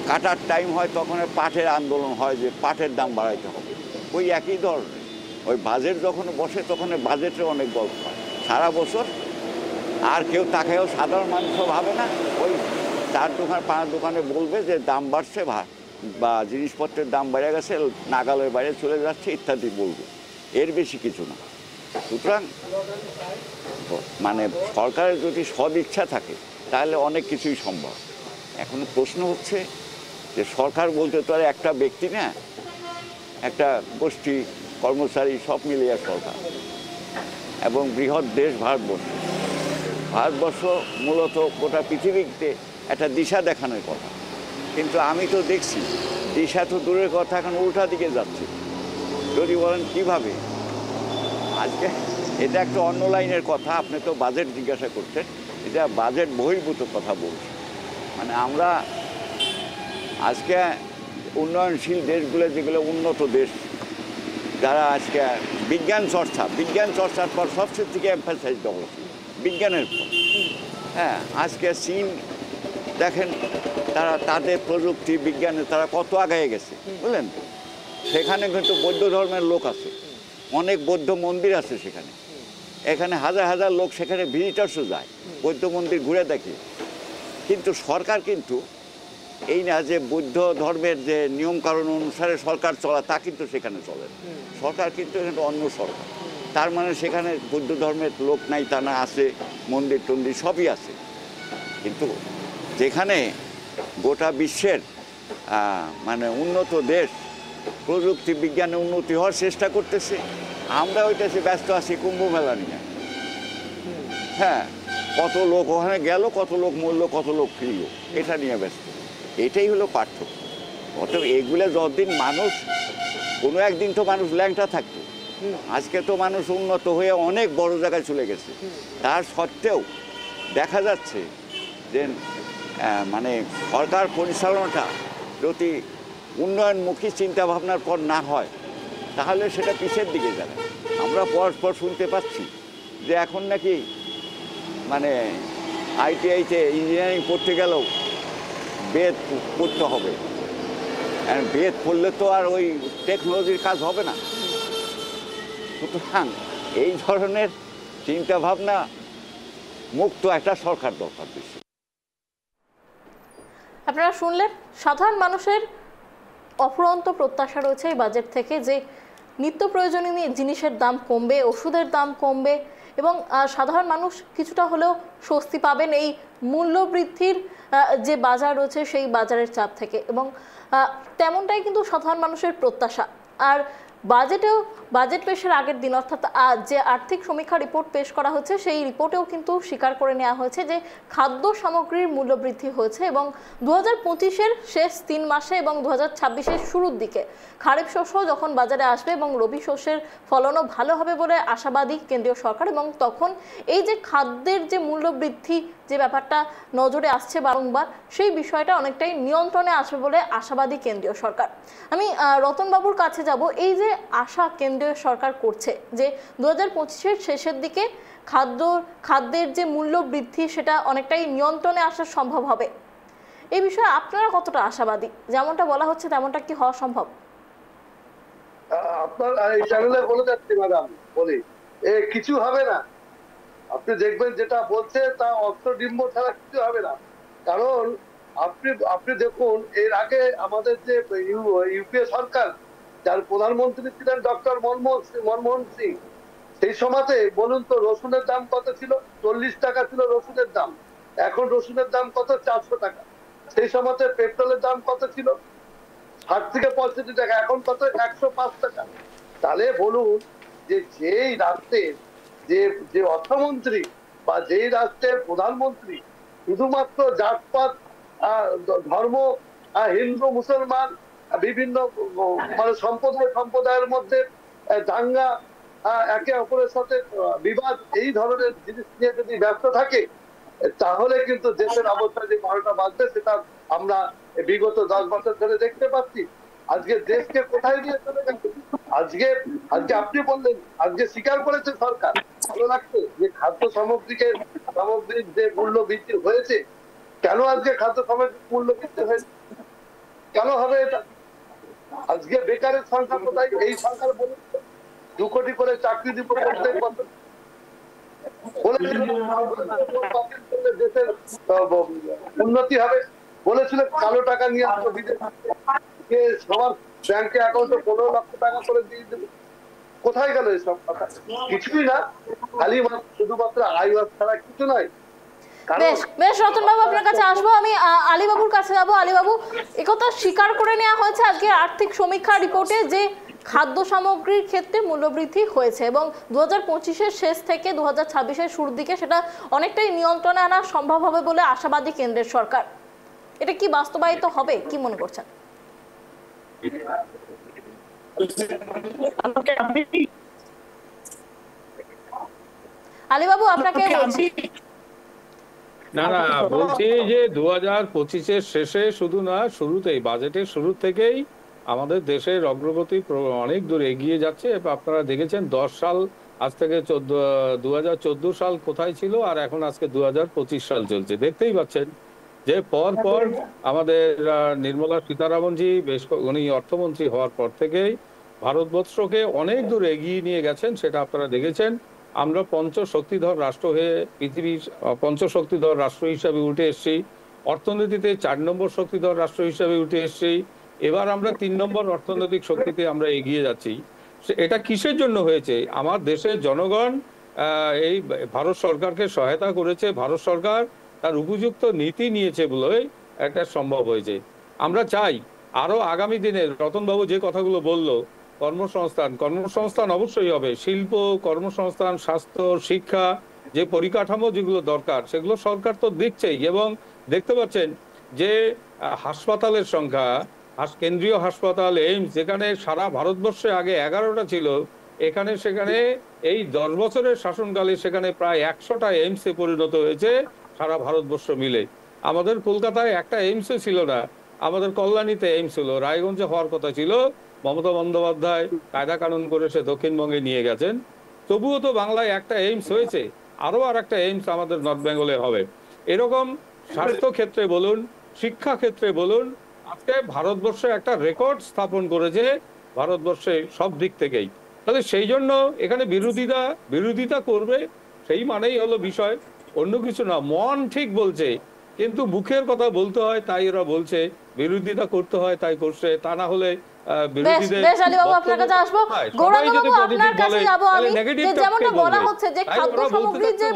S9: কাটার টাইম হয় তখন পাটের আন্দোলন হয় যে পাটের দাম বাড়াইতে হবে, ওই একই ধরনের। ওই বাজেট যখন বসে তখন বাজেটের অনেক গল্প হয় সারা বছর, আর কেউ তাকেও সাধারণ মানুষও ভাবে না। ওই 4 দোকান 5 দোকানে বলবে যে দাম বাড়ছে বা জিনিসপত্রের দাম বেড়ে গেছে, নাগালের বাইরে চলে যাচ্ছে ইত্যাদি বলবে, এর বেশি কিছু না। সুতরাং মানে সরকারের যদি সদিচ্ছা থাকে তাহলে অনেক কিছুই সম্ভব। এখন প্রশ্ন হচ্ছে যে সরকার বলতে তো আর একটা ব্যক্তি না, একটা গোষ্ঠী, কর্মচারী, সব মিলিয়ে সরকার। এবং বৃহৎ দেশ ভারতবর্ষ মূলত গোটা পৃথিবীতে একটা দিশা দেখানোর কথা, কিন্তু আমি তো দেখছি দিশা তো দূরের কথা, এখন উল্টা দিকে যাচ্ছে। যদি বলেন কিভাবে, আজকে এটা একটা অন্য লাইনের কথা, আপনি তো বাজেট জিজ্ঞাসা করছেন, এটা বাজেট বহির্ভূত কথা বলছি। মানে আমরা আজকে উন্নয়নশীল দেশগুলো, যেগুলো উন্নত দেশ, যারা আজকে বিজ্ঞান চর্চার পর সবচেয়ে থেকে এমফাসাইজ দেওয়া বিজ্ঞানের পর। হ্যাঁ, আজকে চীন দেখেন, তারা তাদের প্রযুক্তি বিজ্ঞানে তারা কত আগায় গেছে, বুঝলেন? সেখানে কিন্তু বৌদ্ধ ধর্মের লোক আছে, অনেক বৌদ্ধ মন্দির আছে সেখানে। এখানে হাজার হাজার লোক সেখানে ভিজিটার্সও যায়, বৌদ্ধ মন্দির ঘুরে দেখে। কিন্তু সরকার কিন্তু এই না যে বৌদ্ধ ধর্মের যে নিয়মকানুন অনুসারে সরকার চলা, তা কিন্তু সেখানে চলে না। সরকার কিন্তু এখানে অন্য সরকার। তার মানে সেখানে বৌদ্ধ ধর্মের লোক নাই তা না, আছে, মন্দির টন্দির সবই আছে। কিন্তু যেখানে গোটা বিশ্বের মানে উন্নত দেশ প্রযুক্তি বিজ্ঞানে উন্নতি হওয়ার চেষ্টা করতেছে, আমরা ওইটাতে ব্যস্ত আছি কুম্ভ মেলা নিয়ে। হ্যাঁ, কত লোক ওখানে গেল, কত লোক মরলো, কত লোক ফিরল, এটা নিয়ে ব্যস্ত। এটাই হলো পার্থক্য। অতএব এগুলো যতদিন মানুষ, কোনো একদিন তো মানুষ ল্যাংটা থাকতো, আজকে তো মানুষ উন্নত হয়ে অনেক বড় জায়গায় চলে গেছে। তার সত্ত্বেও দেখা যাচ্ছে যে মানে সরকার পরিচালনাটা যদি উন্নয়নমুখী চিন্তা ভাবনার পর না হয়, তাহলে সেটা পিছের দিকে যাবে। আমরা পরস্পর শুনতে পাচ্ছি যে এখন নাকি মানে ITIতে ইঞ্জিনিয়ারিং পড়তে গেলেও বেদ পড়তে হবে। বেদ পড়লে তো আর ওই টেকনোলজির কাজ হবে না। সুতরাং এই ধরনের চিন্তা ভাবনা মুক্ত একটা সরকার দরকার বেশি।
S1: আপনারা শুনলেন, সাধারণ মানুষের অফুরন্ত প্রত্যাশা রয়েছে এই বাজেট থেকে যে নিত্য প্রয়োজনীয় জিনিসের দাম কমবে, ওষুধের দাম কমবে এবং সাধারণ মানুষ কিছুটা হলেও স্বস্তি পাবেন এই মূল্যবৃদ্ধির যে বাজার রয়েছে সেই বাজারের চাপ থেকে, এবং তেমনটাই কিন্তু সাধারণ মানুষের প্রত্যাশা। আর বাজেট পেশের আগের দিন অর্থাৎ আজ যে আর্থিক সমীক্ষা রিপোর্ট পেশ করা হচ্ছে, সেই রিপোর্টেও কিন্তু স্বীকার করে নেওয়া হয়েছে যে খাদ্য সামগ্রীর মূল্যবৃদ্ধি হয়েছে এবং 2025-এর শেষ 3 মাসে এবং 2026-এর শুরুর দিকে খারিফ শস্য যখন বাজারে আসবে এবং রবি শস্যের ফলনও ভালো হবে বলে আশাবাদী কেন্দ্রীয় সরকার, এবং তখন এই যে খাদ্যের যে মূল্যবৃদ্ধি যে ব্যাপারটা নজরে আসছে বারংবার, সেই বিষয়টা অনেকটাই নিয়ন্ত্রণে আসবে বলে আশাবাদী কেন্দ্রীয় সরকার। আমি রতনবাবুর কাছে যাব, এই যে আশা কেন্দ্রীয় সরকার করছে যে 2025-এর শেষের দিকে খাদ্যের যে মূল্য বৃদ্ধি সেটা অনেকটাই নিয়ন্ত্রণে আসা সম্ভব হবে, এই বিষয়ে আপনারা কতটা আশাবাদী? যেমনটা বলা হচ্ছে তেমনটা কি হওয়া সম্ভব?
S5: আপনার এই চ্যানেলে বলে যাচ্ছি ম্যাডাম, বলি কিছু হবে না। আপনি দেখবেন যেটা বলছে তা অর্থডিম্ব ছাড়া কিছু হবে না। কারণ আপনি দেখুন, এর আগে আমাদের যে ইউপিএ সরকার, যার প্রধানমন্ত্রী ছিলেন ডক্টর মনমোহন সিং, সেই সময়তে বলুন তো রসুনের দাম কত ছিল? 40 টাকা ছিল রসুনের দাম। এখন রসুনের দাম কত? 400 টাকা। সেই সময়তে পেট্রোলের দাম কত ছিল? 60 থেকে 65 টাকা। এখন কত? 105 টাকা। তাহলে বলুন যে যেই রাষ্ট্রের যে অর্থমন্ত্রী বা যেই রাষ্ট্রের প্রধানমন্ত্রী শুধুমাত্র জাতপাত, ধর্ম, হিন্দু মুসলমান বিভিন্ন মানে সম্প্রদায়ের মধ্যে দাঙ্গা, একে অপরের সাথে বিবাদ, এই ধরনের জিনিস নিয়ে যদি ব্যস্ত থাকে, তাহলে কিন্তু দেশের অবস্থা যে 12টা বাজবে সেটা আমরা বিগত 10 বছর ধরে দেখতে পাচ্ছি। আজকে দেশকে কোথায় নিয়ে চলে গেছে? আজকে আপনি বললেন, আজকে স্বীকার করেছে সরকার, ভালো লাগছে যে খাদ্য সামগ্রীর যে মূল্য বৃদ্ধি হয়েছে। কেন আজকে খাদ্য সামগ্রীর মূল্য বৃদ্ধি হয়েছে? কেন হবে এটা? আজকে বেকারের সংখ্যা কোথায়? এই সরকার বলেছে 2 কোটি করে চাকরি দিব প্রত্যেক বছর, বলেছিল দেশের উন্নতি হবে, বলেছিল কালো টাকা নিয়ে আসবো বিদেশ, সবার ব্যাংকে অ্যাকাউন্টে 15 লক্ষ টাকা করে দিয়ে দেবে। কোথায় গেল এসব কথা? কিছুই না, খালি শুধুমাত্র আইওয়াস ছাড়া কিছু নয়।
S1: বেশ রতনবাবু, আপনার কাছে আসবো। আমি আলীবাবুর কাছে যাবো। আলীবাবু, একথা স্বীকার করে নেওয়া হয়েছে আজকে আর্থিক সমীক্ষা রিপোর্টে যে খাদ্য সামগ্রীর ক্ষেত্রে মূল্যবৃদ্ধি হয়েছে এবং 2025-এর শেষ থেকে 2026-এর শুরুর দিকে সেটা অনেকটাই নিয়ন্ত্রণে আনা সম্ভব হবে বলে আশাবাদী কেন্দ্রের সরকার। এটা কি বাস্তবায়িত হবে, কি মনে করছেন? আলীবাবু, আপনাকে বলছি।
S6: না না, বলছি যে 2025-এর শেষে শুধু না, শুরুতেই, বাজেটের শুরু থেকেই আমাদের দেশের অগ্রগতি অনেক দূর এগিয়ে যাচ্ছে। আপনারা দেখেছেন 10 সাল, আজ থেকে 2014 সাল কোথায় ছিল, আর এখন আজকে 2025 সাল চলছে। দেখতেই পাচ্ছেন যে পর পর আমাদের নির্মলা সীতারামনজি উনি অর্থমন্ত্রী হওয়ার পর থেকেই ভারতবর্ষকে অনেক দূর এগিয়ে নিয়ে গেছেন, সেটা আপনারা দেখেছেন। আমরা পঞ্চশক্তিধর রাষ্ট্র হয়ে পৃথিবীর পঞ্চশক্তিধর রাষ্ট্র হিসাবে উঠে এসেছি, অর্থনীতিতে 4 নম্বর শক্তিধর রাষ্ট্র হিসাবে উঠে এসেছি, এবার আমরা 3 নম্বর অর্থনৈতিক শক্তিতে আমরা এগিয়ে যাচ্ছি। এটা কিসের জন্য হয়েছে? আমার দেশের জনগণ এই ভারত সরকারকে সহায়তা করেছে, ভারত সরকার তার উপযুক্ত নীতি নিয়েছে বলেই এটা সম্ভব হয়েছে। আমরা চাই আরো আগামী দিনে, রতনবাবু যে কথাগুলো বললো, কর্মসংস্থান অবশ্যই হবে, শিল্প, কর্মসংস্থান, স্বাস্থ্য, শিক্ষা, যে পরিকাঠামো যেগুলো দরকার সেগুলো সরকার তো দিচ্ছেই। এবং দেখতে পাচ্ছেন যে হাসপাতালের সংখ্যা, কেন্দ্রীয় হাসপাতাল এইমস, যেখানে সারা ভারতবর্ষে আগে 11টা ছিল, এখানে সেখানে এই 10 বছরের শাসনকালে সেখানে প্রায় 100টা এইমসে পরিণত হয়েছে সারা ভারতবর্ষ মিলে। আমাদের কলকাতায় একটা এইমসও ছিল না, আমাদের কল্যাণীতে এইমস ছিল, রায়গঞ্জে হওয়ার কথা ছিল। মমতা বন্দ্যোপাধ্যায় কায়দা কানুন করে সে দক্ষিণবঙ্গে নিয়ে গেছেন। তবুও তো বাংলায় একটা এইমস হয়েছে, আরো আর একটা এইমস আমাদের নর্থ বেঙ্গলে হবে। এরকম স্বাস্থ্য ক্ষেত্রে বলুন, শিক্ষা ক্ষেত্রে বলুন, আজকে ভারতবর্ষে একটা রেকর্ড স্থাপন করেছে ভারতবর্ষে সব দিক থেকেই। তাহলে সেই জন্য এখানে বিরোধিতা করবে, সেই মানেই হলো বিষয়, অন্য কিছু না। মন ঠিক বলছে, কিন্তু মুখের কথা বলতে হয়, তাই এরা বলছে, বিরোধিতা করতে হয় তাই করছে, তা না হলে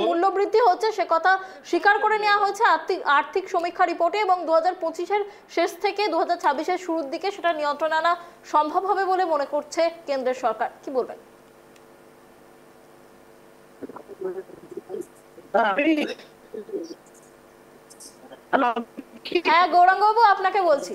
S1: মূল্যবৃদ্ধি হচ্ছে সে কথা স্বীকার করে নেওয়া হয়েছে আর্থিক সমীক্ষা রিপোর্টে, এবং 2025-এর শেষ থেকে 2026-এর শুরুর দিকে সেটা নিয়ন্ত্রণে আনা সম্ভব হবে বলে মনে করছে কেন্দ্রের সরকার। কি বলবেন? হ্যাঁ গৌরাঙ্গ বাবু, আপনাকে বলছি।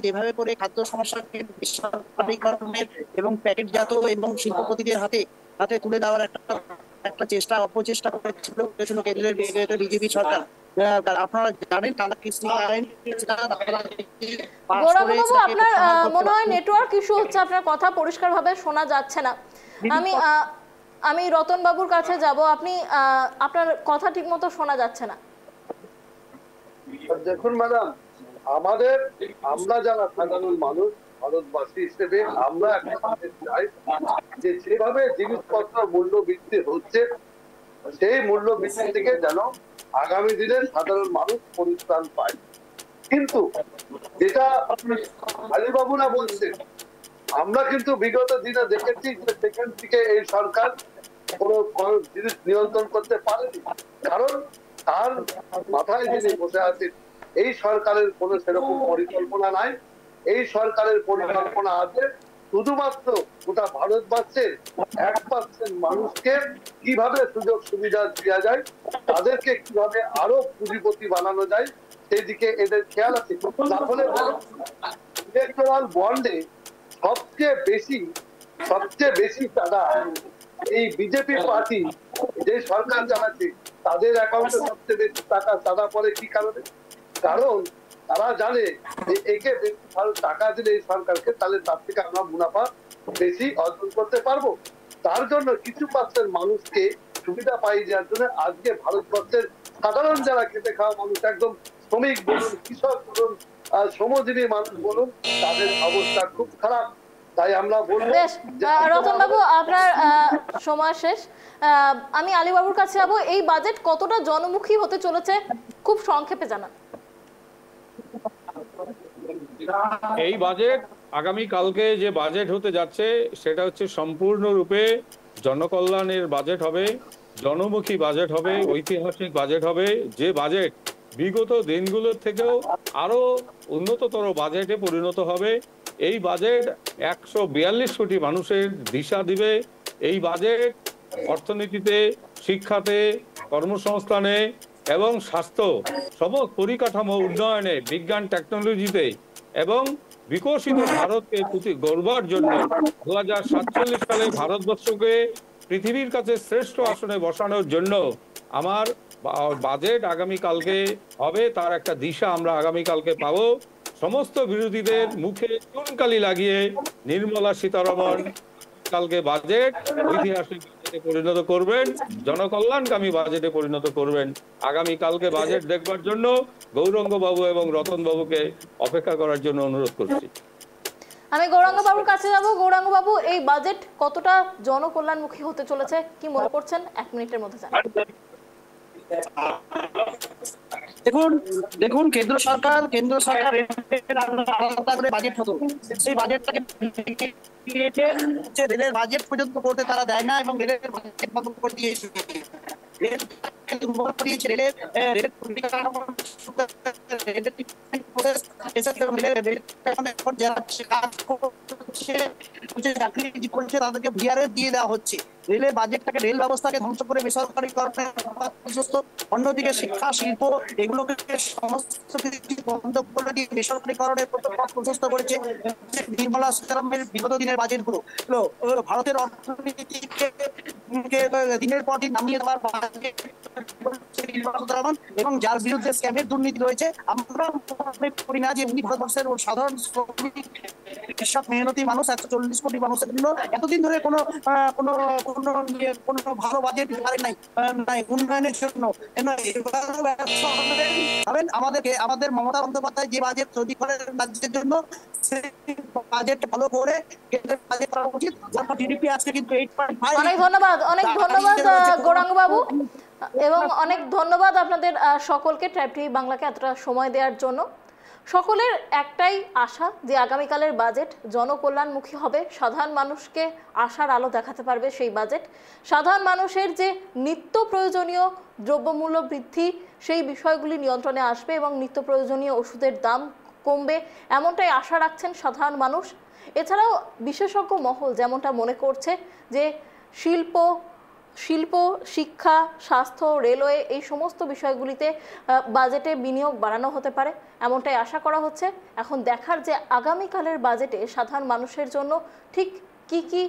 S7: যেভাবে করে খাদ্য সমস্যাকে এবং প্যাকেটজাত এবং শিল্পপতিদের হাতে তুলে দেওয়ার একটা চেষ্টা, অপচেষ্টা করেছিল কেন্দ্রের বিজেপি সরকার। আপনারা জানেন
S1: আপনার মনে হয় নেটওয়ার্ক ইস্যু হচ্ছে, আপনার কথা পরিষ্কারভাবে শোনা যাচ্ছে না। আমি রতন বাবুর কাছে যাব, আপনার কথা ঠিক মতো শোনা যাচ্ছে না।
S5: দেখুন ম্যাডাম, আমরা যারা সাধারণ মানুষ, ভারতবাসী হিসেবে আমরা একটা চাই যে যেভাবে জিনিসপত্র মূল্য বৃদ্ধি হচ্ছে, সেই মূল্য বৃদ্ধি থেকে যেন আগামী দিনে সাধারণ মানুষ পরিত্রাণ পায়। কিন্তু যেটা আলীবাবুরা বলছেন, আমরা কিন্তু বিগত দিনে দেখেছি যে সেখান থেকে এই সরকার কোনো জিনিস নিয়ন্ত্রণ করতে পারেনি, কারণ তার মাথায় যিনি বসে আছেন এই সরকারের কোনো সেরকম পরিকল্পনা নাই। এই সরকারের পরিকল্পনা আছে শুধুমাত্র গোটা ভারতবর্ষের 1% মানুষকে কিভাবে সুযোগ সুবিধা দেওয়া যায়, তাদেরকে কিভাবে আরো পুঁজিপতি বানানো যায়, সেই দিকে এদের খেয়াল আছে। তাহলে ইলেকটোরাল বন্ডে সবচেয়ে বেশি টাকা এই বিজেপি পার্টি যে সরকার চালাচ্ছে তাদের অ্যাকাউন্টে সবচেয়ে বেশি টাকা চাঁদা পড়ে। কি কারণে? কারণ তারা জানে যে একে বেশি টাকা দিলে এই সরকারকে, তাহলে তার থেকে আমরা মুনাফা বেশি অর্জন করতে পারবো। তার জন্য কিছু পার্সেন্ট মানুষকে সুবিধা পাই দেওয়ার জন্য আজকে ভারতবর্ষের সাধারণ যারা খেতে খাওয়া মানুষ, একদম শ্রমিক বলুন, কৃষক বলুন, শ্রমজীবী মানুষ বলুন, তাদের অবস্থা খুব খারাপ। তাই আমরা বলবো,
S1: রতন বাবু আপনার সময় শেষ, আমি আলী বাবুর কাছে যাবো। এই বাজেট কতটা জনমুখী হতে চলেছে খুব সংক্ষেপে জানান।
S6: এই বাজেট আগামী কালকে যে বাজেট হতে যাচ্ছে সেটা হচ্ছে সম্পূর্ণরূপে জনকল্যাণের বাজেট হবে, জনমুখী বাজেট হবে, ঐতিহাসিক বাজেট হবে। যে বাজেট বিগত দিনগুলোর থেকেও আরো উন্নততর বাজেটে পরিণত হবে। এই বাজেট 142 কোটি মানুষের দিশা দিবে। এই বাজেট অর্থনীতিতে, শিক্ষাতে, কর্মসংস্থানে এবং স্বাস্থ্য সমস্ত পরিকাঠামো উন্নয়নে, বিজ্ঞান টেকনোলজিতে এবং বিকশিত ভারতকে গড়বার জন্য 2047 সালে ভারতবর্ষকে পৃথিবীর কাছে শ্রেষ্ঠ আসনে বসানোর জন্য আমার বাজেট আগামীকালকে হবে, তার একটা দিশা আমরা আগামীকালকে পাবো। সমস্ত বিরোধীদের মুখে চুনকালি লাগিয়ে নির্মলা সীতারমণ কালকে বাজেট ঐতিহাসিক বাজেটে পরিণত করবেন, জনকল্যাণকামী বাজেটে পরিণত করবেন। আগামীকালকে বাজেট দেখবার জন্য গৌরাঙ্গ বাবু এবং রতন বাবুকে অপেক্ষা করার জন্য অনুরোধ করছি।
S1: আমি গৌরাঙ্গ বাবুর কাছে যাব। গৌরাঙ্গ বাবু, এই বাজেট কতটা জনকল্যাণমুখী হতে চলেছে কি মনে করছেন? 1 মিনিটের মধ্যে জানান।
S7: দেখুন কেন্দ্র সরকার আলাদা করে বাজেট হতো, সেই বাজেটটাকে রেলের বাজেট পর্যন্ত করতে তারা দেয় না এবং রেলের বাজেট বন্ধ করে দিয়েছে। তাদেরকে ভিআরএস দিয়ে দেওয়া হচ্ছে। রেলের বাজেটটাকে, রেল ব্যবস্থাকে ধ্বংস করে বেসরকারিকরণে, অন্যদিকে শিক্ষা, শিল্প এগুলোকে সমস্ত কিছু বন্ধ করে দিয়ে বেসরকারিকরণের প্রশস্ত করেছে নির্মলা সীতারামনের বিগত দিনের বাজেটগুলো। ভারতের অর্থনীতিকে দিনের পর দিন নামিয়ে দেওয়ার বাজেট এবং যার বিরুদ্ধে স্ক্যামের দুর্নীতি রয়েছে। আমরা মনে করি না যে উনি ভারতবর্ষের সাধারণ শ্রমিক, কৃষক, মেহনতি মানুষ 140 কোটি মানুষের জন্য এতদিন ধরে কোনো ভালো বাজেট নাই উন্নয়নের জন্য। আমাদের মমতা বন্দ্যোপাধ্যায় যে বাজেট তৈরি করেন রাজ্যের জন্য, সেই বাজেট ভালো করে কেন্দ্রের বাজেট করা উচিত। জিডিপি আজকে কিন্তু 8.5।
S1: অনেক ধন্যবাদ গৌরাঙ্গ বাবু, এবং অনেক ধন্যবাদ আপনাদের সকলকে ট্রাইব টিভি বাংলাকে এতটা সময় দেওয়ার জন্য। সকলের একটাই আশা যে আগামীকালের বাজেট জনকল্যাণমুখী হবে, সাধারণ মানুষকে আশার আলো দেখাতে পারবে সেই বাজেট। সাধারণ মানুষের যে নিত্য প্রয়োজনীয় দ্রব্যমূল্য বৃদ্ধি, সেই বিষয়গুলি নিয়ন্ত্রণে আসবে এবং নিত্য প্রয়োজনীয় ওষুধের দাম কমবে, এমনটাই আশা রাখছেন সাধারণ মানুষ। এছাড়াও বিশেষজ্ঞ মহল যেমনটা মনে করছে যে শিল্প, শিক্ষা, স্বাস্থ্য, রেলওয়ে এই সমস্ত বিষয়গুলিতে বাজেটে বিনিয়োগ বাড়ানো হতে পারে, এমনটাই আশা করা হচ্ছে। এখন দেখার যে আগামীকালের বাজেটে সাধারণ মানুষের জন্য ঠিক কি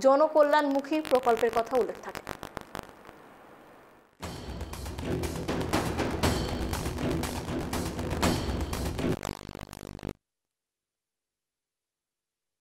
S1: জনকল্যাণমুখী প্রকল্পের কথা উল্লেখ থাকে।